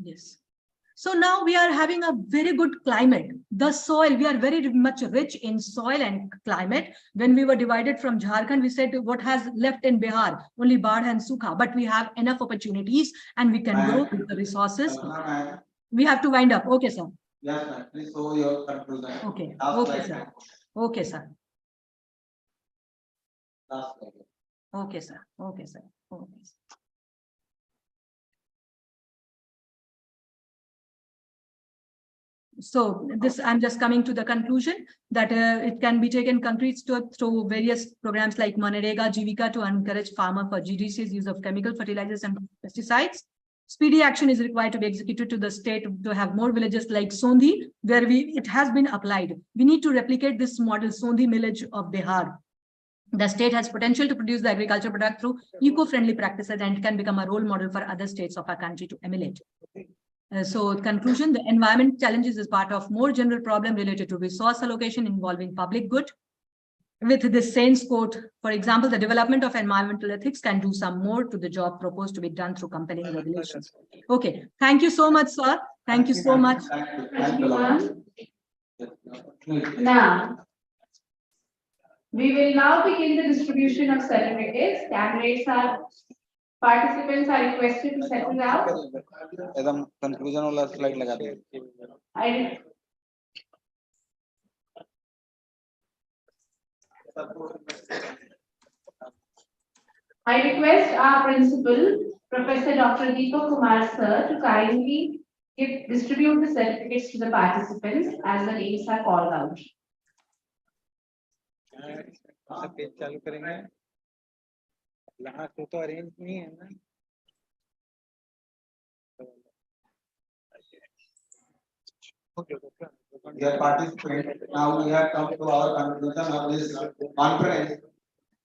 Yes. So now we are having a very good climate. The soil, we are very much rich in soil and climate. When we were divided from Jharkhand, we said what has left in Bihar, only Bodh and Sukha, but we have enough opportunities and we can grow with the resources. We have to wind up. Okay, sir. Yes, ma'am. Please show your conclusion. Okay. Okay, sir. Okay, sir. Okay, sir. Okay, sir. Okay, sir. So this, I'm just coming to the conclusion that it can be taken concrete steps through various programs like Manrega, Jivika to encourage farmer for judicious use of chemical fertilizers and pesticides. Speedy action is required to be executed to the state to have more villages like Sondhi, where it has been applied. We need to replicate this model, Sondhi village of Bihar. The state has potential to produce the agriculture product through eco-friendly practices and can become a role model for other states of our country to emulate. So conclusion, the environment challenges is part of more general problem related to resource allocation involving public good. With this Saints quote, for example, the development of environmental ethics can do some more to the job proposed to be done through compelling regulations. Okay, thank you so much, sir. Thank you so much. Thank you, ma'am. Now, we will now begin the distribution of certificates. Participants are requested to settle down. एकदम conclusion वाला slide लगा दे. I request our principal, Professor Dr. Deepak Kumar sir, to kindly distribute the certificates to the participants as the names are called out. चालू करेंगे. यहाँ तो arrange नहीं है ना. Dear participants, now we have come to our conclusion of this conference.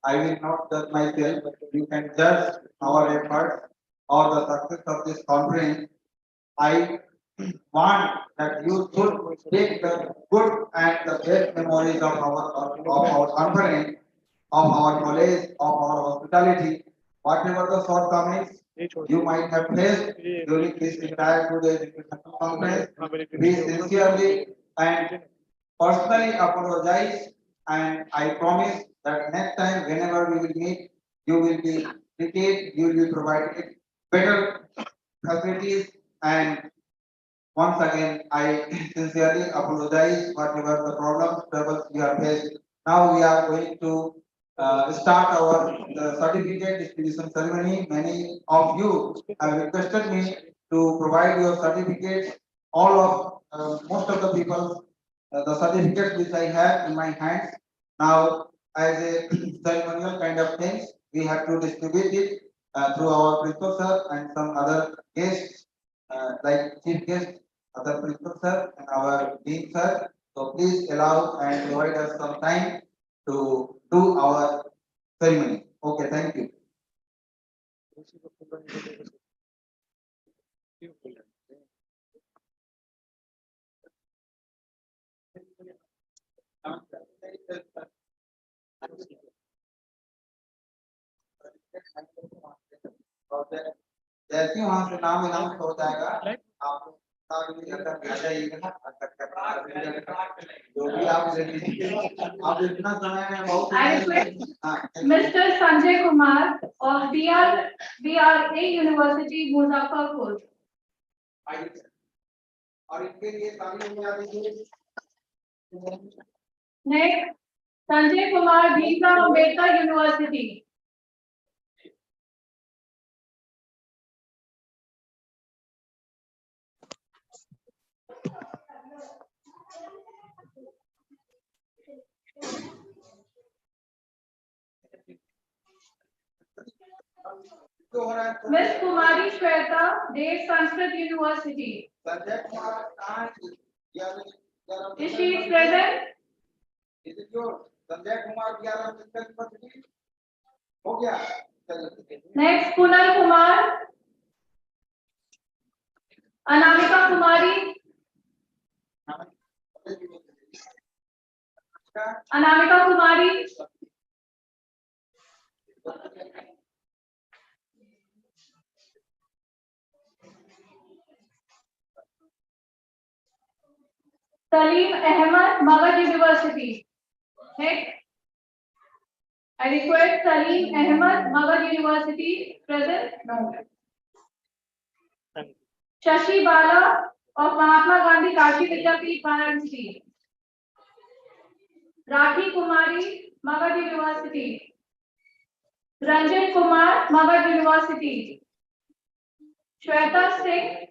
I will not judge myself, but you can judge our efforts or the success of this conference. I want that you should take the good and the best memories of our conference, of our knowledge, of our hospitality, whatever the shortcomings you might have faced during this entire 2 days educational conference. We sincerely and personally apologize, and I promise that next time whenever we will meet, you will be treated, you will be provided better facilities, and once again I sincerely apologize whatever the problems, troubles we have faced. Now we are going to start our certificate distribution ceremony. Many of you have requested me to provide your certificates. All of most of the people, the certificates which I have in my hands. Now, as a ceremonial kind of things, we have to distribute it through our principal sir and some other guests. like chief guest, other principal sir and our dean sir. So please allow and provide us some time to do our ceremony. Okay, thank you. जैसे ही वहां से नाम announce हो जाएगा आप जो भी आप इतना समय में बहुत Mr. Sanjay Kumar of BRA University, Muzaffarpur. और इनके लिए ताली बजा दीजिए। Next, Sanjay Kumar, Bhimrao Ambedkar University. Miss Kumari Shweta, Dev Sanskrit University. Sanjay Kumar कहाँ है? Is she present? Is it yours? Sanjay Kumar BRA University हो गया। Next, Kunal Kumar, Anamika Kumari, Anamika Kumari, Salim Ahmed, Magadh University. Next, I request Salim Ahmed, Magadh University, present. No. Shashi Bala of Mahatma Gandhi Kashi Vidyapeeth, Varanasi. Rakhi Kumari, Magadh University. Ranjit Kumar, Magadh University. Shweta Singh,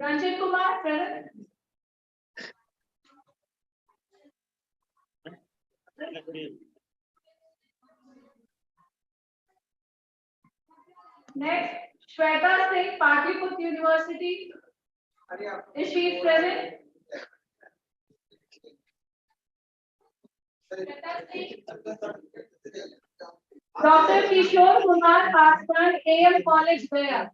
Ranjit Kumar, present. Next, Shweta Singh, Patliputra University. Is she present? Dr. Kishore Kumar Paswan, AM College, Gaya.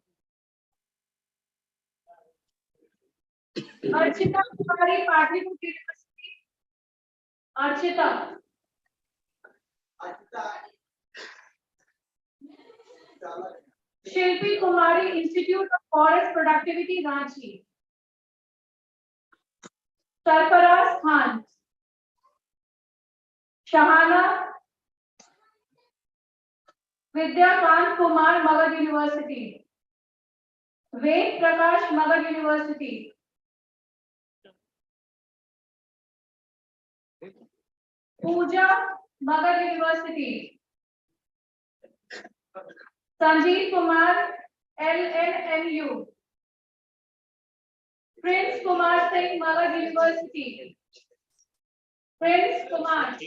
Archita Kumari, Patliputra University. Archita. Shilpi Kumari, Institute of Forest Productivity, Ranchi. Sarfaraz Khan. Shahana Vidya Kant Kumar, Magadh University. Ved Prakash, Magadh University. Pooja, Magadh University. Sanjeev Kumar, LNMU. Prince Kumar Singh, Magadh University. Prince Kumar.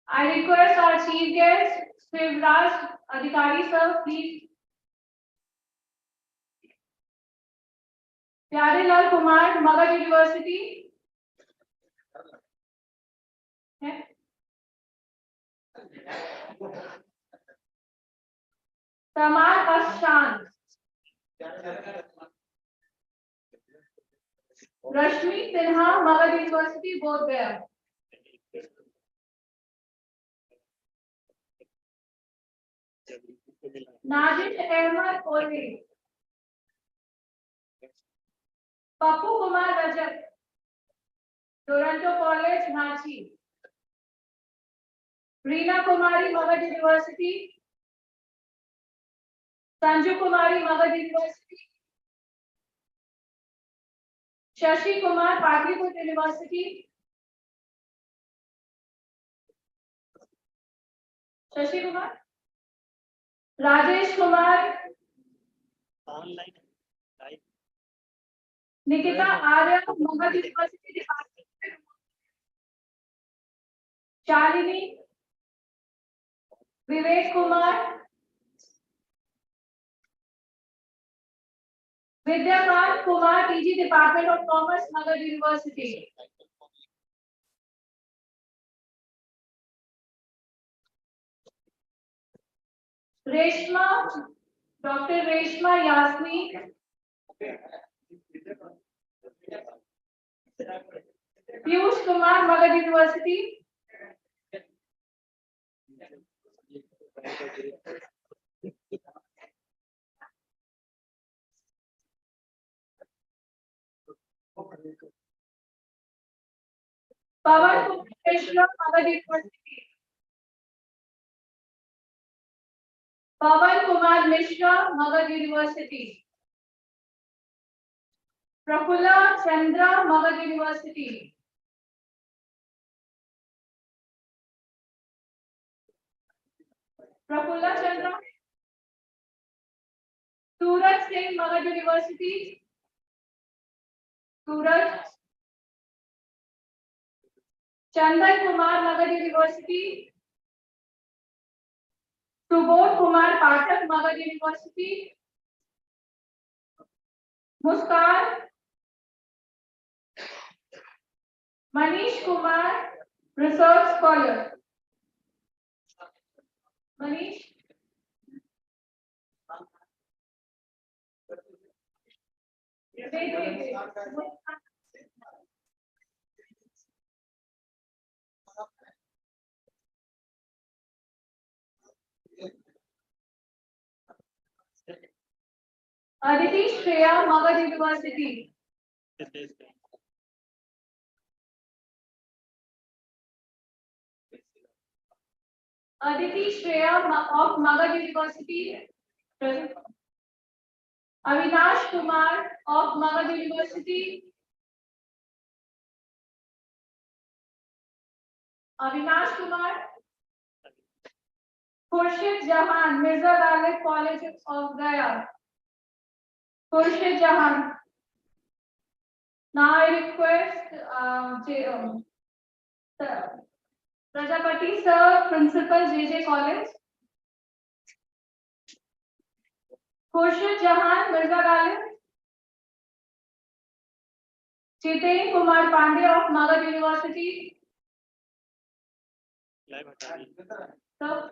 I request our chief guest, Shivraj Adhikari sir, please. Pyarelal Kumar, Magadh University. Tamar Ashan. Rashmi Sinha, Magadh University, Bodh, Gaya. Najish Ahmed Olvi. Papu Kumar Rajat, Toronto College, Ranchi. Reena Kumari, Magadh University. Sanju Kumari, Magadh University. Shashi Kumar, Patliputra University. Shashi Kumar. Rajesh Kumar, Online. Live. Nikita Arya, Magadh University Department. Shalini, Vivek Kumar, Vidyakant Kumar, TG Department of Commerce, Magadh University. Reshma, Dr. Reshma Yasmin, Piyush Kumar, Magadh University. Pawan Kumar Mishra, Magadh University. Pawan Kumar Mishra, Magadh University. Prafulla Chandra, Magadh University. Prafulla Chandra. Suraj Singh, Magadh University. Suraj. Chandan Kumar, Magadh University. Subodh Kumar Patel, Magadh University. Muskan. Manish Kumar, Research Scholar. Manish. Wait. Aditi Shreya, Magadh University. Aditi Shreya of Magadh University. Avinash Kumar of Magadh University. Avinash Kumar. Khurshid Jahan, Mirza Ghalib College of Gaya. Khurshid Jahan. Now I request Prajapati Sir, Principal JJ College. Khurshid Jahan, Mirza Ghalib. Chiten Kumar Pandey of Magadh University. So,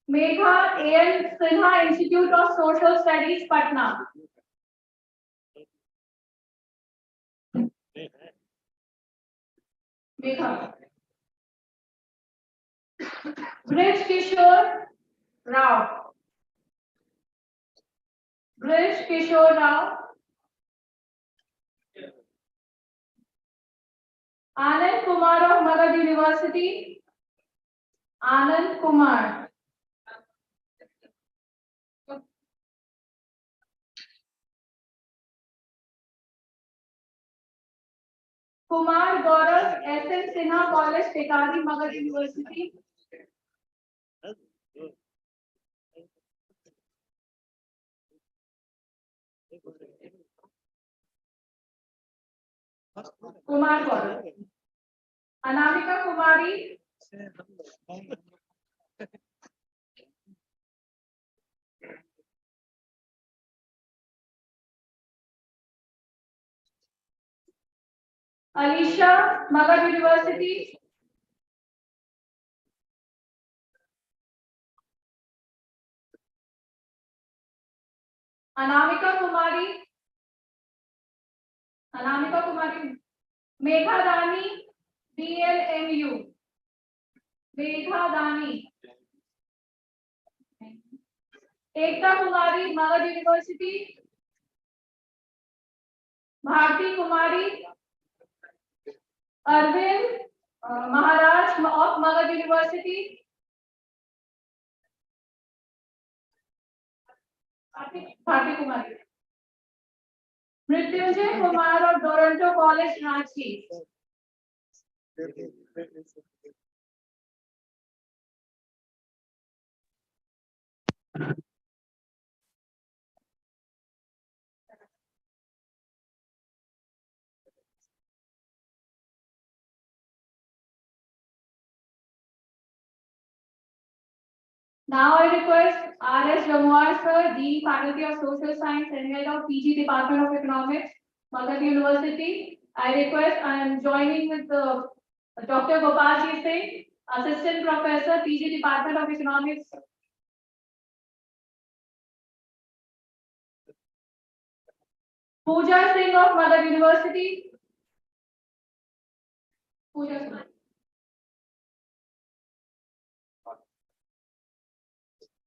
Megha A.N. Sinha, Institute of Social Studies, Patna. Megha. Brij Kishore Rao. Brij Kishore Rao. Anand Kumar of Magadh University. Anand Kumar. Kumar Gaurav, S.N. Sinha College, Tekadi, Magadh University. Kumar Gaurav. Anamika Kumari. Alisha, Magadh University. Anamika Kumari. Anamika Kumari. Megha Dani, BLMU. Megha Dani. Ekta Kumari, Magadh University. Bharti Kumari. Arvind Maharaj of Magadh University. Bharti Kumari. Mrityunjay Kumar of Toronto College, Ranchi. Now I request R.S. Jamuar sir, Dean Faculty of Social Science and Head of PG Department of Economics, Magadh University. I request, I am joining with Dr. Gopal Singh, Assistant Professor, PG Department of Economics. Pooja Singh of Magadh University. Pooja Singh.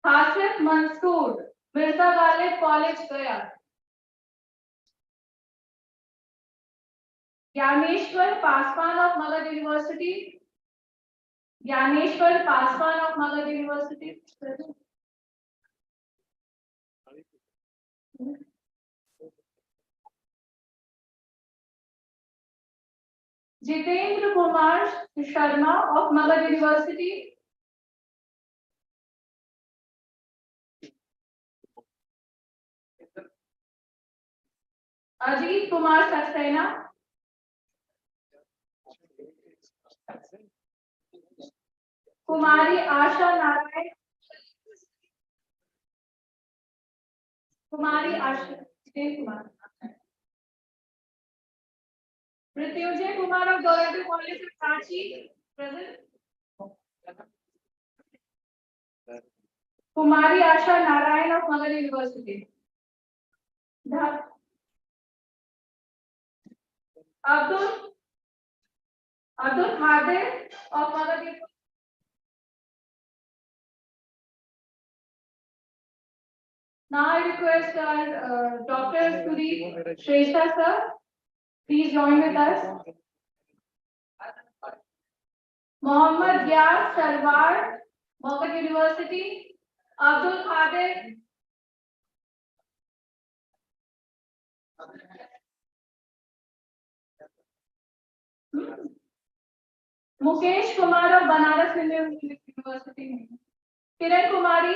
Hasif Mansoor, Mirza Ghalib College, Gaya. Gyaneshwar Paswan of Magadh University. Gyaneshwar Paswan of Magadh University. Jitendra Kumar Sharma of Magadh University. Ajit Kumar Saxena. Kumari Asha Narayan. Kumari Asha Kumar. Mrityunjay Kumar of Dorothy College of Ranchi, present. Kumari Asha Narayan of Magadh University. Abdul Khadir of Magadh University. Now I request Dr. Suri Shrestha sir, please join with us. Mohammad Gyas Sarwar, Magadh University. Abdul Khadir. Mukesh Kumar of Banaras Hindu University. Kiran Kumari.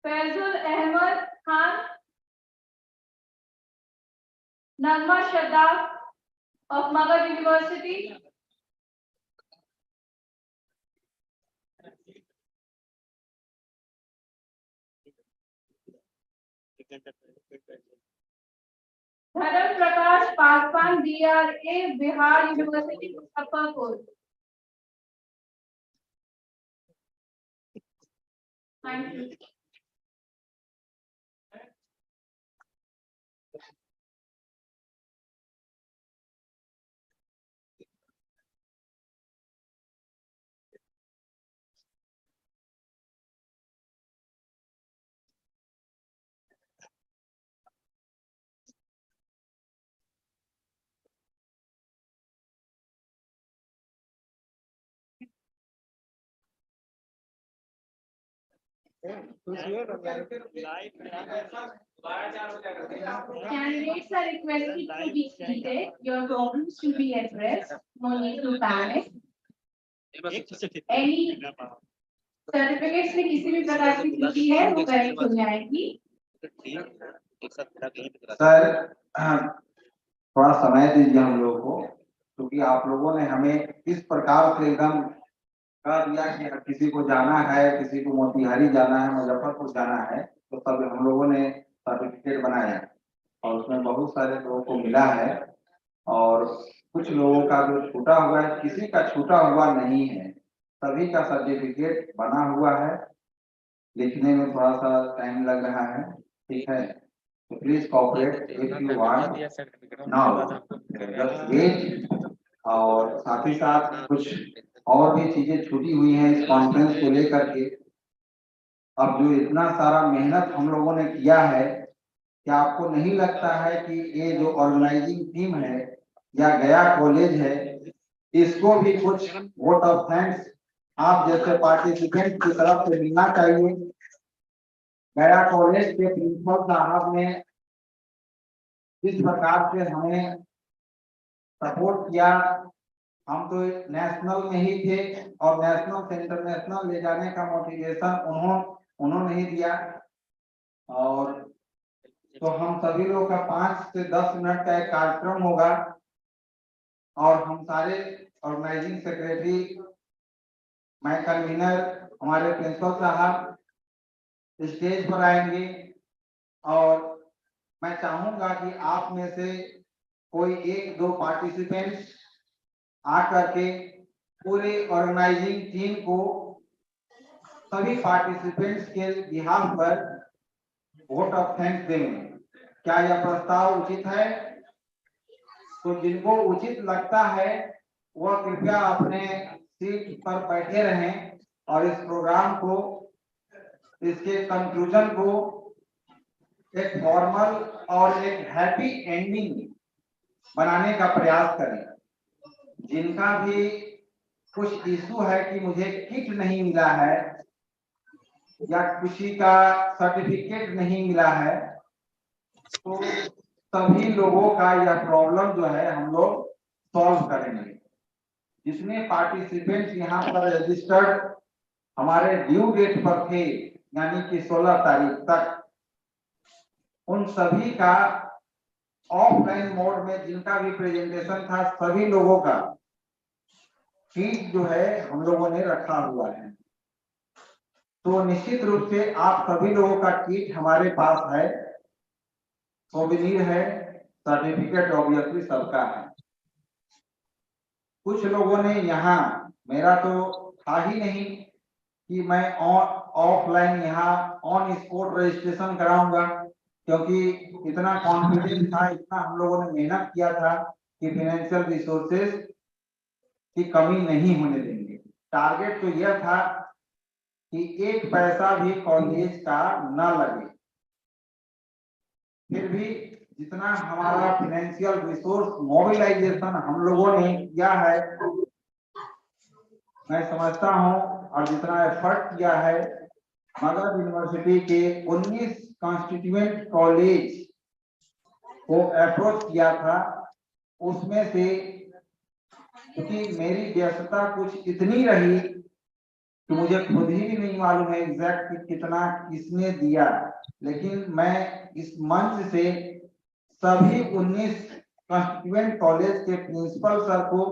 Faizul Ahmed Khan. Nagma Shadab of Magadh University. Dharam Prakash Paswan, DRA, Bihar University, Muzaffarpur. Thank you. Candidates are requested to be seated. Your problems will be addressed. No need to panic. Any certificates में किसी भी प्रकार की त्रुटि है वो correct हो जाएगी. सर थोड़ा समय दीजिए हम लोगों को, क्योंकि आप लोगों ने हमें इस प्रकार से एकदम कह दिया कि किसी को जाना है, किसी को मोतिहारी जाना है, मुजफ्फरपुर जाना है, तो तब हम लोगों ने सर्टिफिकेट बनाया और उसमें बहुत सारे लोगों को मिला है और कुछ लोगों का जो छूटा हुआ है, किसी का छूटा हुआ नहीं है, सभी का सर्टिफिकेट बना हुआ है. लिखने में थोड़ा सा टाइम लग रहा है, ठीक है, तो please cooperate if you want now just wait. और साथ ही साथ कुछ और भी चीजें छूटी हुई हैं इस कॉन्फ्रेंस को लेकर के. अब जो इतना सारा मेहनत हम लोगों ने किया है, क्या आपको नहीं लगता है कि ये जो ऑर्गेनाइजिंग टीम है या गया कॉलेज है, इसको भी कुछ वोट ऑफ थैंक्स आप जैसे पार्टिसिपेंट की तरफ से मिलना चाहिए. गया कॉलेज के प्रिंसिपल साहब ने जिस प्रकार से हमें सपोर्ट किया, हम तो नेशनल में ही थे और नेशनल से इंटरनेशनल ले जाने का मोटिवेशन उन्होंने ही दिया। और तो हम सभी लोग का 5 से 10 मिनट का एक कार्यक्रम होगा और हम सारे ऑर्गेनाइजिंग सेक्रेटरी, मैं कन्वीनर, हमारे प्रिंसिपल साहब स्टेज पर आएंगे और मैं चाहूंगा कि आप में से कोई 1-2 पार्टिसिपेंट्स आकर के पूरे ऑर्गेनाइजिंग टीम को सभी पार्टिसिपेंट्स के बिहाफ पर वोट ऑफ थैंक्स देंगे। क्या यह प्रस्ताव उचित है? तो जिनको उचित लगता है वह कृपया अपने सीट पर बैठे रहें और इस प्रोग्राम को, इसके कंक्लूजन को एक फॉर्मल और एक हैप्पी एंडिंग बनाने का प्रयास करें। जिनका भी कुछ इशू है कि मुझे किट नहीं मिला है या किसी का सर्टिफिकेट नहीं मिला है, तो सभी लोगों का यह प्रॉब्लम जो है हम लोग सॉल्व करेंगे। जितने पार्टिसिपेंट्स यहाँ पर रजिस्टर्ड हमारे ड्यू डेट पर थे, यानी कि 16 तारीख तक, उन सभी का ऑफलाइन मोड में जिनका भी प्रेजेंटेशन था, सभी लोगों का शीट जो है हम लोगों ने रखा हुआ है। तो निश्चित रूप से आप सभी लोगों का किट हमारे पास है, सोवेनिर है, सर्टिफिकेट ऑब्वियसली सबका है। कुछ लोगों ने यहाँ, मेरा तो था ही नहीं कि मैं ऑफलाइन यहाँ ऑन स्पॉट रजिस्ट्रेशन कराऊंगा, क्योंकि इतना कॉन्फिडेंस था, इतना हम लोगों ने मेहनत किया था कि फाइनेंशियल रिसोर्सेज की कमी नहीं होने देंगे। टारगेट तो यह था कि 1 पैसा भी कॉलेज का न लगे। फिर भी जितना हमारा फाइनेंशियल रिसोर्स मोबिलाइजेशन हम लोगों ने किया है, मैं समझता हूं, और जितना एफर्ट किया है, मगध यूनिवर्सिटी के 19 कॉन्स्टिट्यूएंट कॉलेज को अप्रोच किया था, उसमें से क्योंकि मेरी व्यस्तता कुछ इतनी रही कि मुझे खुद ही भी नहीं मालूम है एग्जैक्ट कितना किसने दिया, लेकिन मैं इस मंच से सभी 19 कॉन्स्टिट्यूएंट कॉलेज के प्रिंसिपल सर को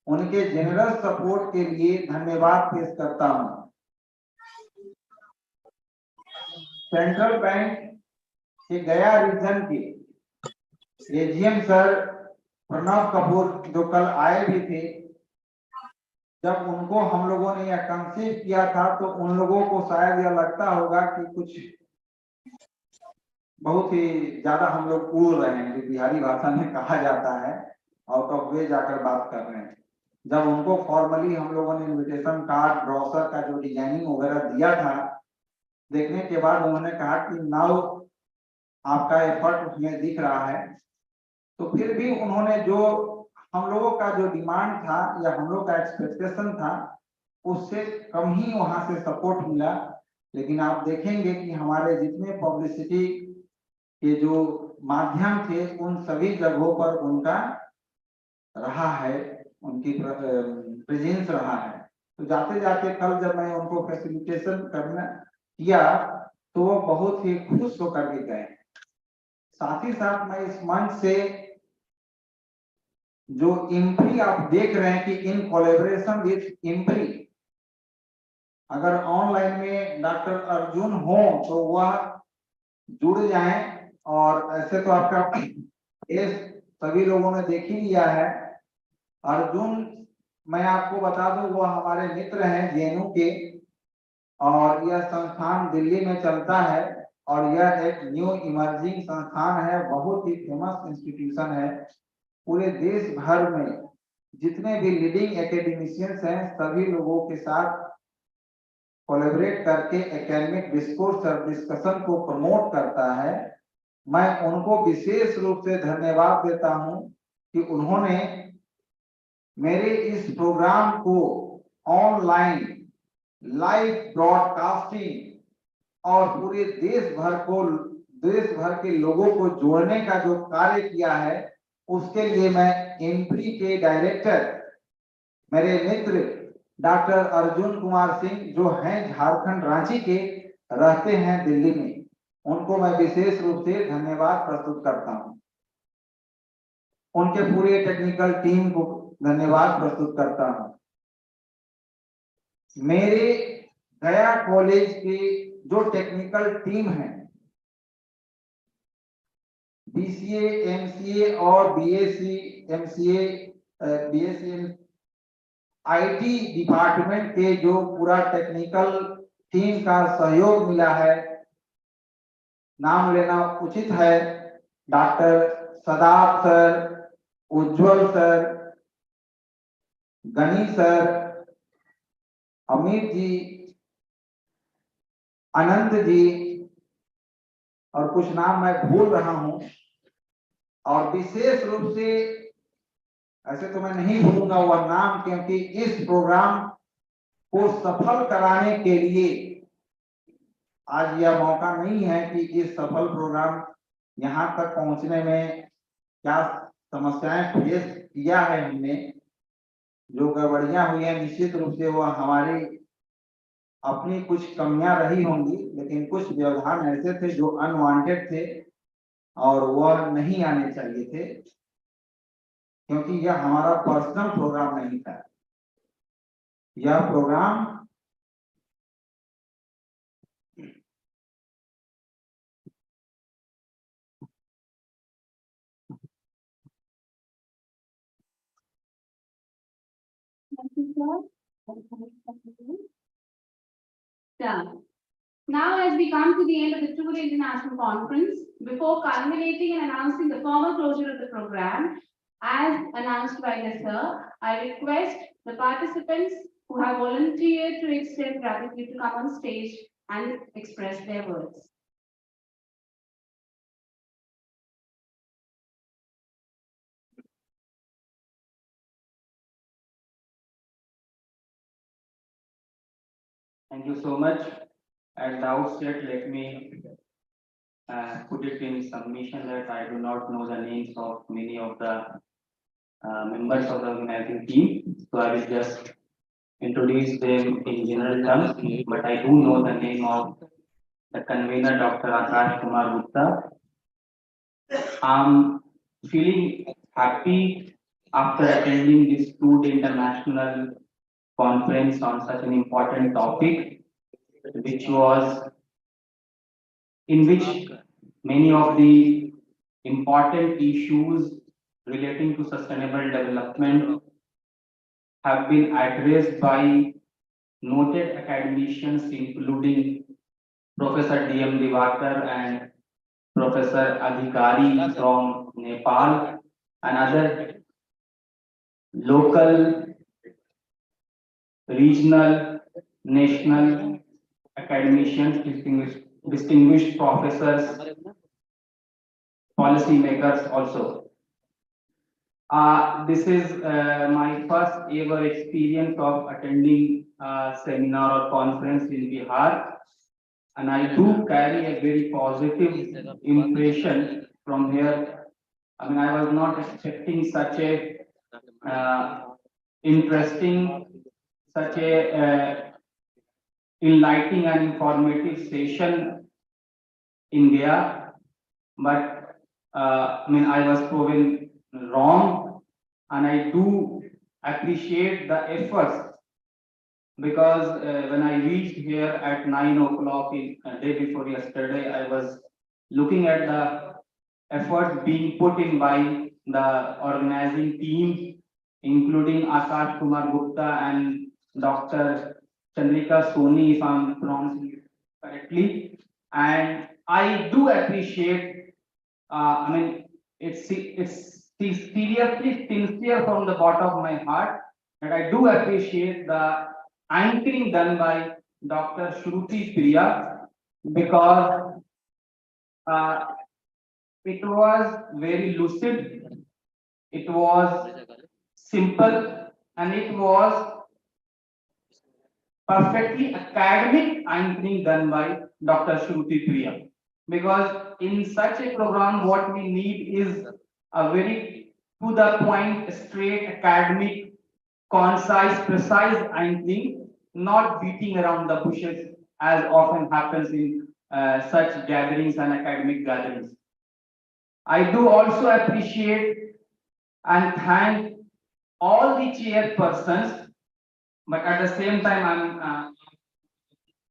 उनके जेनरस सपोर्ट के लिए धन्यवाद पेश करता हूं। सेंट्रल बैंक के गया रीजन के एजीएम सर प्रणव कपूर, जो कल आए भी थे, जब उनको हम लोगों ने यह कंसीव किया था तो उन लोगों को शायद यह लगता होगा कि कुछ बहुत ही ज्यादा हम लोग उड़ रहे हैं, जो बिहारी भाषा में कहा जाता है, आउट ऑफ वे जाकर बात कर रहे हैं। जब उनको फॉर्मली हम लोगों ने इनविटेशन कार्ड, ब्रोशर का जो डिजाइनिंग वगैरह दिया था, देखने के बाद उन्होंने कहा कि नाउ आपका एफर्ट उसमें दिख रहा है। तो फिर भी उन्होंने जो हम लोगों का जो डिमांड था या हम लोग का एक्सपेक्टेशन था, उससे कम ही वहां से सपोर्ट मिला। लेकिन आप देखेंगे कि हमारे जितने पब्लिसिटी के जो माध्यम थे, उन सभी जगहों पर उनका रहा है, उनकी प्रेजेंस रहा है। तो जाते जाते कल जब मैं उनको फैसिलिटेशन करना किया तो वो बहुत ही खुश होकर के गए। साथ ही साथ मैं इस मंच से जो IMPRI आप देख रहे हैं कि इन कोलैबोरेशन विद IMPRI, अगर ऑनलाइन में डॉक्टर अर्जुन हो तो वह जुड़ जाएं, और ऐसे तो आपका फेस सभी लोगों ने देख ही लिया है। अर्जुन, मैं आपको बता दूं, वह हमारे मित्र हैं जेएनयू के, और यह संस्थान दिल्ली में चलता है और यह एक न्यू इमर्जिंग संस्थान है, बहुत ही फेमस इंस्टीट्यूशन है। पूरे देश भर में जितने भी लीडिंग एकेडमिशियंस हैं, सभी लोगों के साथ कोलैबोरेट करके एकेडमिक डिस्कोर्स और डिस्कशन को प्रमोट करता है। मैं उनको विशेष रूप से धन्यवाद देता हूं कि उन्होंने मेरे इस प्रोग्राम को ऑनलाइन लाइव ब्रॉडकास्टिंग और पूरे देश भर के लोगों को जोड़ने का जो कार्य किया है, उसके लिए मैं IMPRI के डायरेक्टर मेरे मित्र डॉक्टर अर्जुन कुमार सिंह जो हैं झारखंड रांची के, रहते हैं दिल्ली में, उनको मैं विशेष रूप से धन्यवाद प्रस्तुत करता हूं। उनके पूरे टेक्निकल टीम को धन्यवाद प्रस्तुत करता हूं। मेरे गया कॉलेज की जो टेक्निकल टीम है, BCA, MCA और BSc, MCA, BSc IT department के जो पूरा टेक्निकल टीम का सहयोग मिला है, नाम लेना उचित है। डॉक्टर सदाब सर, उज्जवल सर, गनी सर, अमित जी, अनंत जी, और कुछ नाम मैं भूल रहा हूं। और विशेष रूप से ऐसे तो मैं नहीं भूलूंगा वह नाम, क्योंकि इस प्रोग्राम को सफल कराने के लिए आज यह मौका नहीं है कि इस सफल प्रोग्राम यहाँ तक पहुंचने में क्या समस्याएं फेस किया है हमने, जो गड़बड़ियां हुई हैं, निश्चित रूप से वह हमारी अपनी कुछ कमियां रही होंगी, लेकिन कुछ व्यवधान ऐसे थे जो अनवांटेड थे और वह नहीं आने चाहिए थे, क्योंकि यह हमारा पर्सनल प्रोग्राम नहीं था। यह programme Done. Now, as we come to the end of the Tour International Conference, before culminating and announcing the formal closure of the program, as announced by the sir, I request the participants who have volunteered to extend gratitude to come on stage and express their words. Thank you so much. At the outset, let me put it in submission that I do not know the names of many of the members of the organizing team. So I will just introduce them in general terms, but I do know the name of the convener, Dr. Akash Kumar Gupta. I'm feeling happy after attending this two-day international conference on such an important topic, in which many of the important issues relating to sustainable development have been addressed by noted academicians, including Professor D.M. Diwakar and Professor Adhikari from Nepal, and other local, regional, national academicians, distinguished professors, policy makers also. This is my first ever experience of attending a seminar or conference in Bihar, and I do carry a very positive impression from here. I mean, I was not expecting such a interesting, such a enlightening and informative session in Gaya, but I mean, I was proven wrong, and I do appreciate the efforts, because when I reached here at 9 o'clock in day before yesterday, I was looking at the efforts being put in by the organizing team, including Akash Kumar Gupta and Dr. Chandrika Soni, if I'm pronouncing it correctly. And I do appreciate, I mean, it's seriously sincere from the bottom of my heart that I do appreciate the anchoring done by Dr. Shruti Priya, because it was very lucid, it was simple, and it was perfectly academic anchoring done by Dr. Shruti Priya. Because in such a program, what we need is a very to the point, straight, academic, concise, precise answering, not beating around the bushes as often happens in such gatherings and academic gatherings. I do also appreciate and thank all the chairpersons, but at the same time, I'm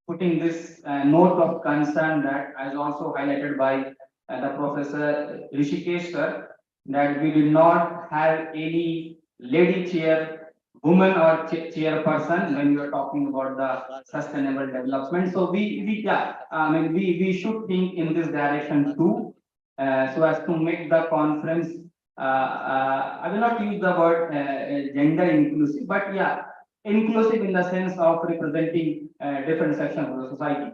putting this note of concern that, as also highlighted by the Professor Rishikesh sir, that we did not have any lady chair, woman or chairperson when we are talking about the sustainable development. So we should think in this direction too, so as to make the conference. I will not use the word gender inclusive, but yeah, inclusive in the sense of representing different sections of the society.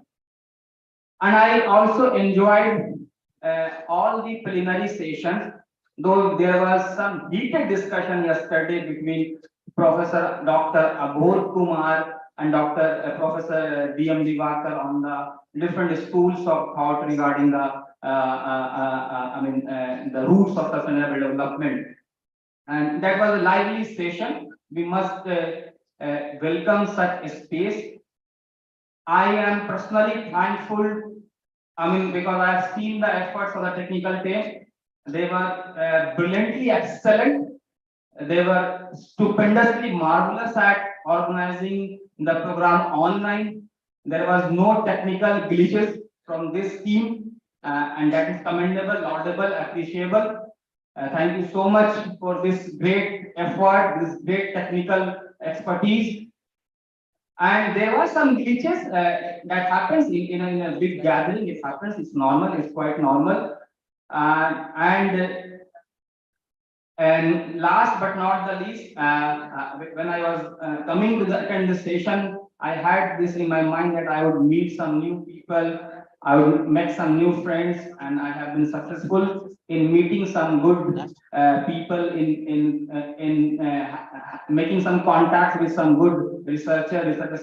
And I also enjoyed all the preliminary sessions, though there was some heated discussion yesterday between Professor Dr. Bodh Kumar and Dr. Professor D.M. Divakar on the different schools of thought regarding the the roots of sustainable development. And that was a lively session. We must welcome such a space. I am personally thankful, because I have seen the efforts of the technical team. They were brilliantly excellent. They were stupendously marvelous at organizing the program online. There was no technical glitches from this team, and that is commendable, laudable, appreciable. Thank you so much for this great effort, this great technical expertise. And there were some glitches that happens in a big gathering. It happens. It's normal. It's quite normal. And last but not the least, when I was coming to attend the session, I had this in my mind that I would meet some new people, I would make some new friends, and I have been successful in meeting some good people, in making some contacts with some good research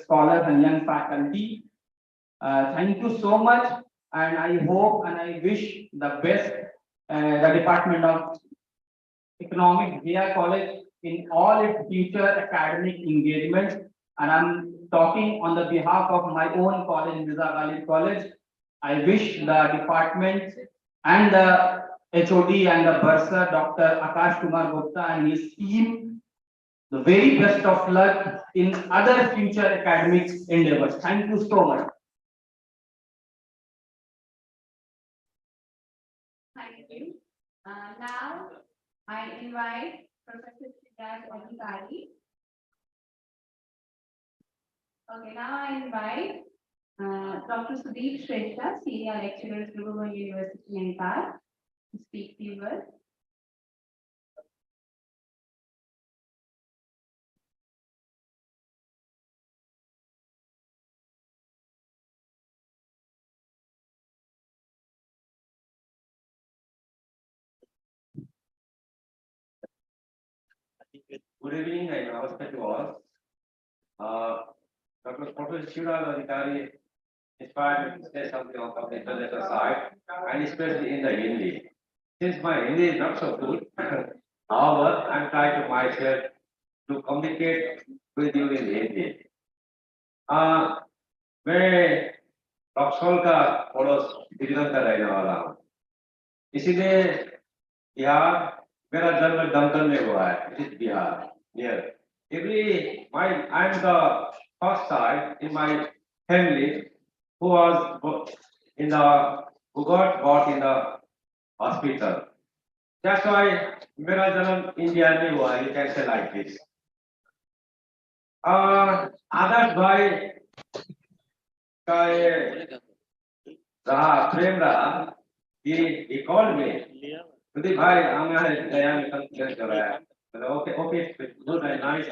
scholars and young faculty. Thank you so much, and I hope and I wish the best the Department of Economics, Gaya College, in all its future academic engagements. And I'm talking on the behalf of my own college, Mirza College. I wish the department and the HOD and the bursar, Dr. Akash Kumar Gupta and his team, the very best of luck in other future academic endeavors. Thank you so much. Thank you. Now I invite Professor Adhikari. Okay, now I invite Dr. Sudeep Shrestha, Senior Lecturer at Mumbai University, Mumbai, to speak few words. Good evening and namaste to all. Dr. Professor Adhikari inspired me to say something on the intellectual side, and especially in the Hindi. Since my Hindi is not so good, however, I'm trying to myself to communicate with you in Hindi. मैं रक्सौल का पड़ोस दिल्ली का रहने वाला हूँ, इसीलिए बिहार मेरा जन्म दमकल में हुआ है, Bihar near. I'm the first child in my family who got brought in the hospital. That's why मेरा जन्म इंडिया में हुआ, you can say like this. आदर्श भाई का रहा प्रेम रहा कि कॉल में सुदीप भाई हमारे गया में कंप्लेंट कर रहा है, okay okay good and nice.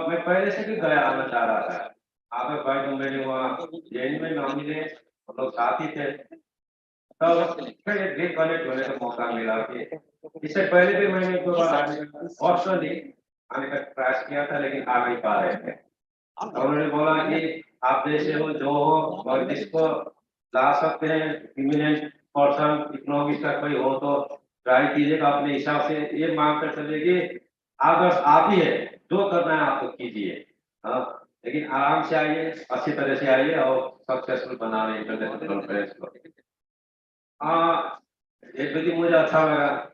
मैं पहले से भी गया आना चाह रहा था, आप भाई तो मेरे वहाँ जेल में ना मिले, हम लोग साथ ही थे, तो फिर एक ग्रेट कॉलेज होने का मौका मिला कि इससे पहले भी मैंने 2 बार ऑस्ट्रेलिया आने का प्रयास किया था, लेकिन आ नहीं पा रहे थे. उन्होंने बोला कि आप जैसे हो जो हो और जिसको ला सकते हैं इमिनेंट पर्सन इकोनॉमिक्स का कोई हो तो ट्राई कीजिएगा अपने हिसाब से, ये मांग कर चलिए कि आदर्श आप ही है, जो करना है आप तो कीजिए, हाँ, लेकिन आराम से आइए, अच्छी तरह से आइए और सक्सेसफुल बना रहे इंटरनेशनल कॉन्फ्रेंस को। हाँ, एक बजे मुझे अच्छा लगा,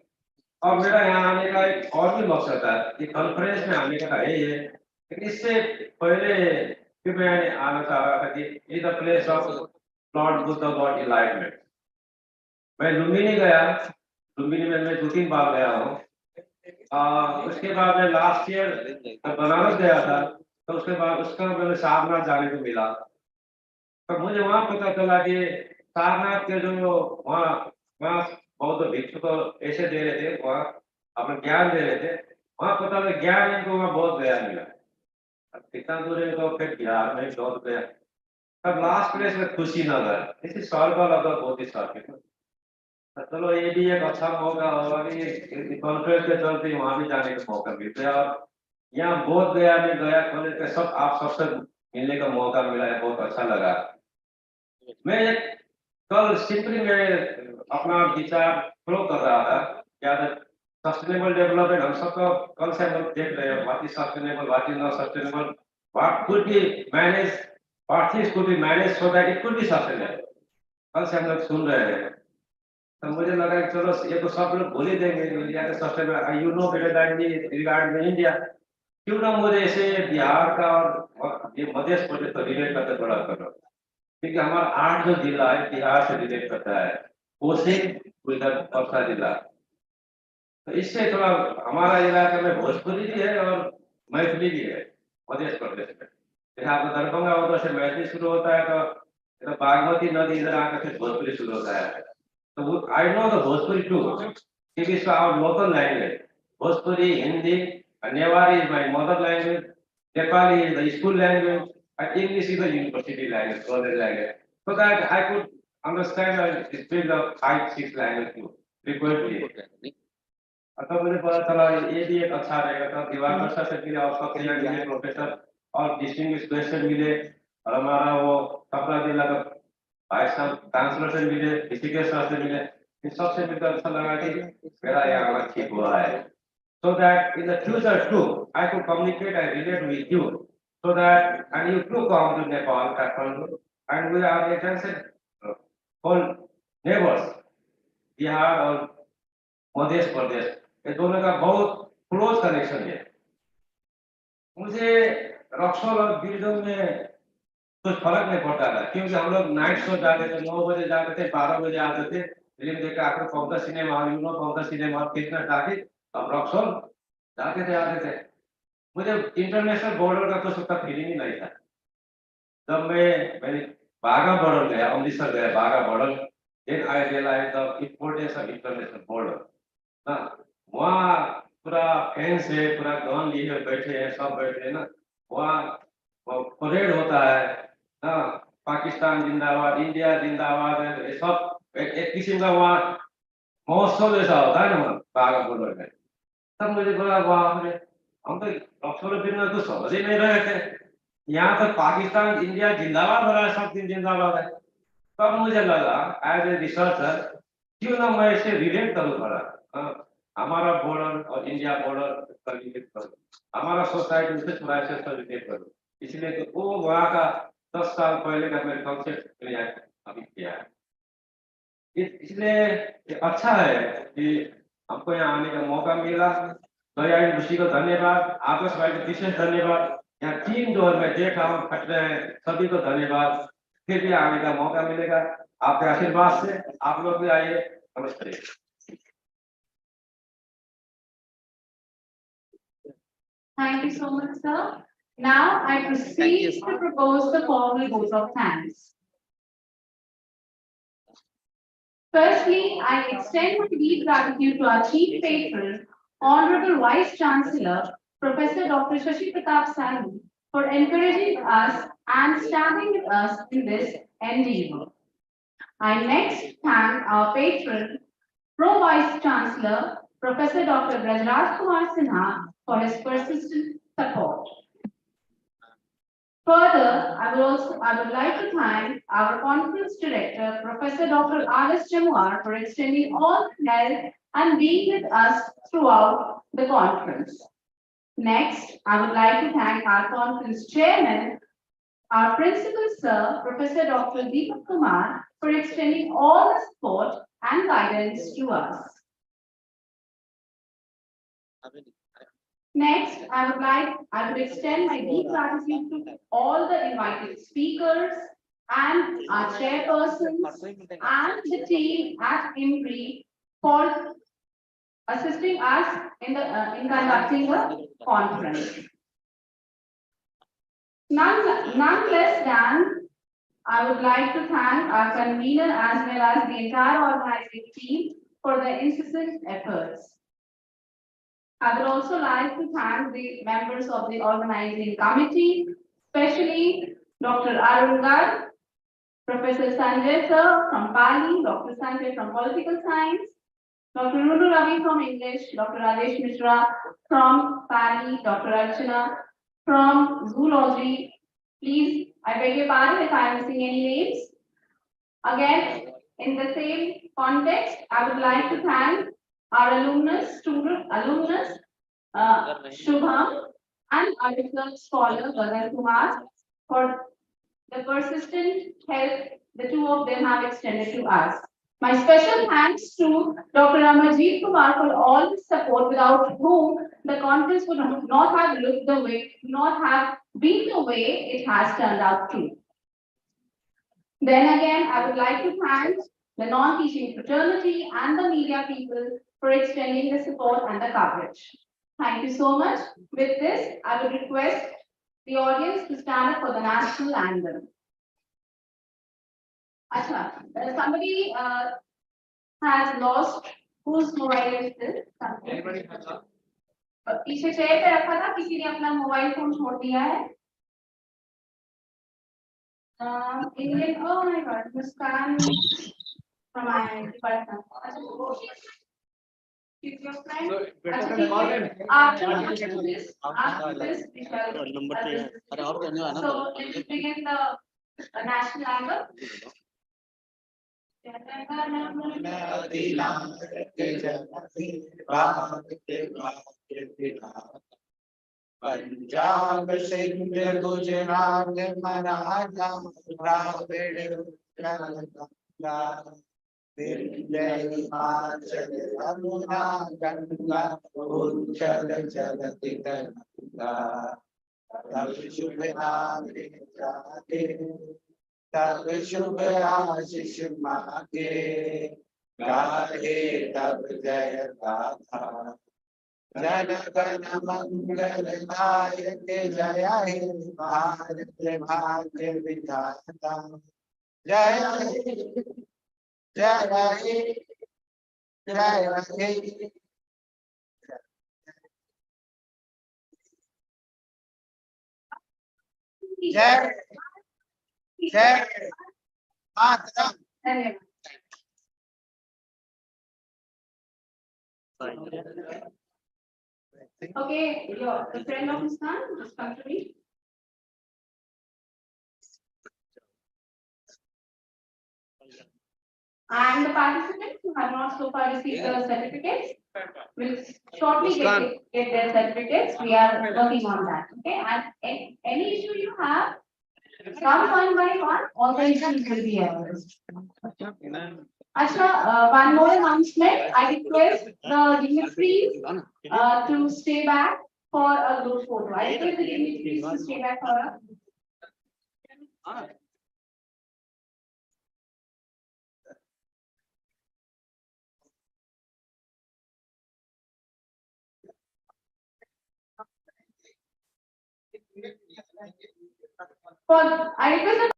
और मेरा यहाँ आने का एक और भी मकसद था कि कॉन्फ्रेंस में आने का यही है, लेकिन इससे पहले भी मैं आना चाह रहा था कि is the place of Lord Buddha got enlightenment. मैं लुम्बिनी गया, लुम्बिनी में मैं 2-3 बार गया हूँ। उसके बाद मैं लास्ट ईयर बनारस गया था, तो उसके बाद उसका मैंने सारनाथ जाने को मिला, तो मुझे वहाँ पता चला कि सारनाथ के जो वहाँ वहाँ बौद्ध भिक्षु को ऐसे दे रहे थे, वहाँ अपना ज्ञान दे रहे थे, वहाँ पता लगा ज्ञान इनको वहाँ बहुत गया मिला। अब कितना दूर है तो फिर बिहार में लौट गया, तब लास्ट प्लेस में खुशी नगर, इसी साल का लगा बहुत ही साल। चलो ये भी एक अच्छा मौका होगा कि कॉन्फ्रेंस के चलते वहां भी जाने का मौका मिलता है, और यहाँ बोध गया में गया कॉलेज के सब आप सबसे मिलने का मौका मिला है, बहुत अच्छा लगा। मैं कल सिंपली मैं अपना विचार फ्लो कर रहा था, क्या सस्टेनेबल डेवलपमेंट हम सबका कल से हम देख रहे हैं, what is sustainable, what is not sustainable, what could be manage, what things could be manage so that it could be sustainable, कल से हम लोग सुन रहे हैं। तो मुझे लगा कि चलो ये तो सब लोग भूल ही देंगे इंडिया के sustainable, you know better than me regarding India, क्यों ना मुझे ऐसे बिहार का और ये मध्य प्रदेश को रिलेट करके थोड़ा करो, क्योंकि हमारा 8 जो जिला है बिहार से रिलेट करता है, कोसी उधर बक्सर जिला, तो इससे थोड़ा हमारा इलाका में भोजपुरी भी है और मैथिली भी है मध्य प्रदेश में। जैसे आपका दरभंगा उधर से मैथिली शुरू होता है, तो बागमती नदी इधर आकर फिर भोजपुरी शुरू होता है। So I know the Bhojpuri too. It is our local language. Bhojpuri, Hindi, and Newari is my mother language. Nepali is the school language. And English is the university language, college language. So that I could understand and speak the 5-6 language too frequently. तो मुझे पता चला ये भी एक अच्छा रहेगा, तो दिवाकर सर से मिले और सक्रिय मिले प्रोफेसर और डिस्टिंग्विश क्वेश्चन मिले, और हमारा वो कपड़ा जिला का भाई साहब ट्रांसफर से मिले, ऋषिकेश सर से मिले, इन सबसे मिलकर अच्छा लगा कि मेरा ये आगमन ठीक हुआ है, so that in the future too I could communicate and relate with you, so that and you too come to Nepal, Kathmandu, and we are a transit called neighbors, Bihar और मध्य प्रदेश, ये दोनों का बहुत क्लोज कनेक्शन है। मुझे रक्सौल और गिरिडों में कुछ फर्क नहीं पड़ता था, क्योंकि हम लोग नाइट शो जाते थे, 9 बजे जाते थे, 12 बजे आते थे, फिल्म देखकर आपको कौन सा सिनेमा, यू नो कौन सा सिनेमा कितना टाकी, अब रक्सौल जाते थे आते थे। मुझे इंटरनेशनल बॉर्डर का कुछ उसका फीलिंग ही नहीं था। जब मैं बाघा बॉर्डर गया, अमृतसर गया, Wagah border, then I realise the importance of international border. ना वहाँ पूरा फैंस है, पूरा गन लिए बैठे हैं, सब बैठे हैं ना, वहाँ परेड होता है ना, पाकिस्तान जिंदाबाद, इंडिया जिंदाबाद है, ये सब एक किस्म का वहाँ महोत्सव जैसा होता है ना बाघा बॉर्डर में। तब मुझे बोला वहाँ में हम तो अक्सर दिन में तो समझ ही नहीं रहे थे, यहाँ तो पाकिस्तान इंडिया जिंदाबाद हो रहा है, सब दिन जिंदाबाद है। तब मुझे लगा एज ए रिसर्चर क्यों ना मैं इसे रिलेट करूँ थोड़ा, हमारा बॉर्डर और इंडिया बॉर्डर रिलेट करूँ, हमारा सोसाइटी से थोड़ा ऐसे रिलेट करूँ, इसलिए तो वो वहाँ का 10 साल पहले का मैंने कॉन्सेप्ट अभी किया है। इसलिए अच्छा है कि हमको यहाँ आने का मौका मिला। गया यूनिवर्सिटी को धन्यवाद, आदर्श भाई को विशेष धन्यवाद, यहाँ टीम जो है मैं देख रहा हूँ खट रहे हैं, सभी को धन्यवाद। फिर भी आने का मौका मिलेगा आपके आशीर्वाद से, आप लोग भी आइए। नमस्ते। Thank you so much, sir. Now I proceed to propose the formal vote of thanks. Firstly, I extend my deep gratitude to our Chief Patron, Honorable Vice Chancellor, Professor Dr. Shashi Pratap Sanu, for encouraging us and standing with us in this endeavor. I next thank our patron, Pro Vice Chancellor, Professor Dr. Brajraj Kumar Sinha, for his persistent support. Further, I would like to thank our conference director, Professor Dr. R.S. Jamuar, for extending all help and being with us throughout the conference. Next, I would like to thank our conference chairman, our principal sir, Professor Dr. Deepak Kumar, for extending all the support and guidance to us. Next, I would extend my deep gratitude to all the invited speakers and our chairpersons and the team at IMPRI for assisting us in conducting the conference. None less than I would like to thank our convener as well as the entire organizing team for their incessant efforts. I would also like to thank the members of the organizing committee, especially Dr. Arun Garg, Professor Sanjay sir from Pali, Dr. Sanjay from Political Science, Dr. Runu Ravi from English, Dr. Rajesh Mishra from Pali, Dr. Archana from Zoology. Please, I beg your pardon if I am missing any names. Again, in the same context, I would like to thank our alumnus, Shubham, and our research scholar, Gagan Kumar, for the persistent help the two of them have extended to us. My special thanks to Dr. Amarjeet Kumar for all his support, without whom the contest would not have looked the way, not have been the way it has turned out to. Then again, I would like to thank the non-teaching fraternity and the media people for extending the support and the coverage. Thank you so much. With this, I would request the audience to stand up for the national anthem. Achha, somebody has lost whose mobile is this? Anybody has a? पीछे chair पे रखा था, किसी ने अपना mobile phone छोड़ दिया है. Indian, oh my God, Muskan from my department. She's your friend. After this, we shall. So let's begin the national anthem. Punjab, Sindh, Gujarat, Maratha, Dravid, Kerala, Vindhya, Himachal, Yamuna, Ganga, Uttar, Jagati, Ganga, Tab Shubh Aage, Tab Shubh Aashish Maage, Gahe Tab Jaya Gatha. Janagana Mangal Nayake Jaya He Bharat Bhagya Vidhata Jaya He Jaya He Jaya He Jaya Jaya Mataram. Okay, the friend of Muskan, just come to me. And the participants who have not so far received the certificates will shortly get their certificates. We are working on that. Okay, and any issue you have, come one by one, all the issues will be addressed. Achha, one more announcement. I request the dignitaries to stay back for a group photo. I request the dignitaries to stay back for a. I request the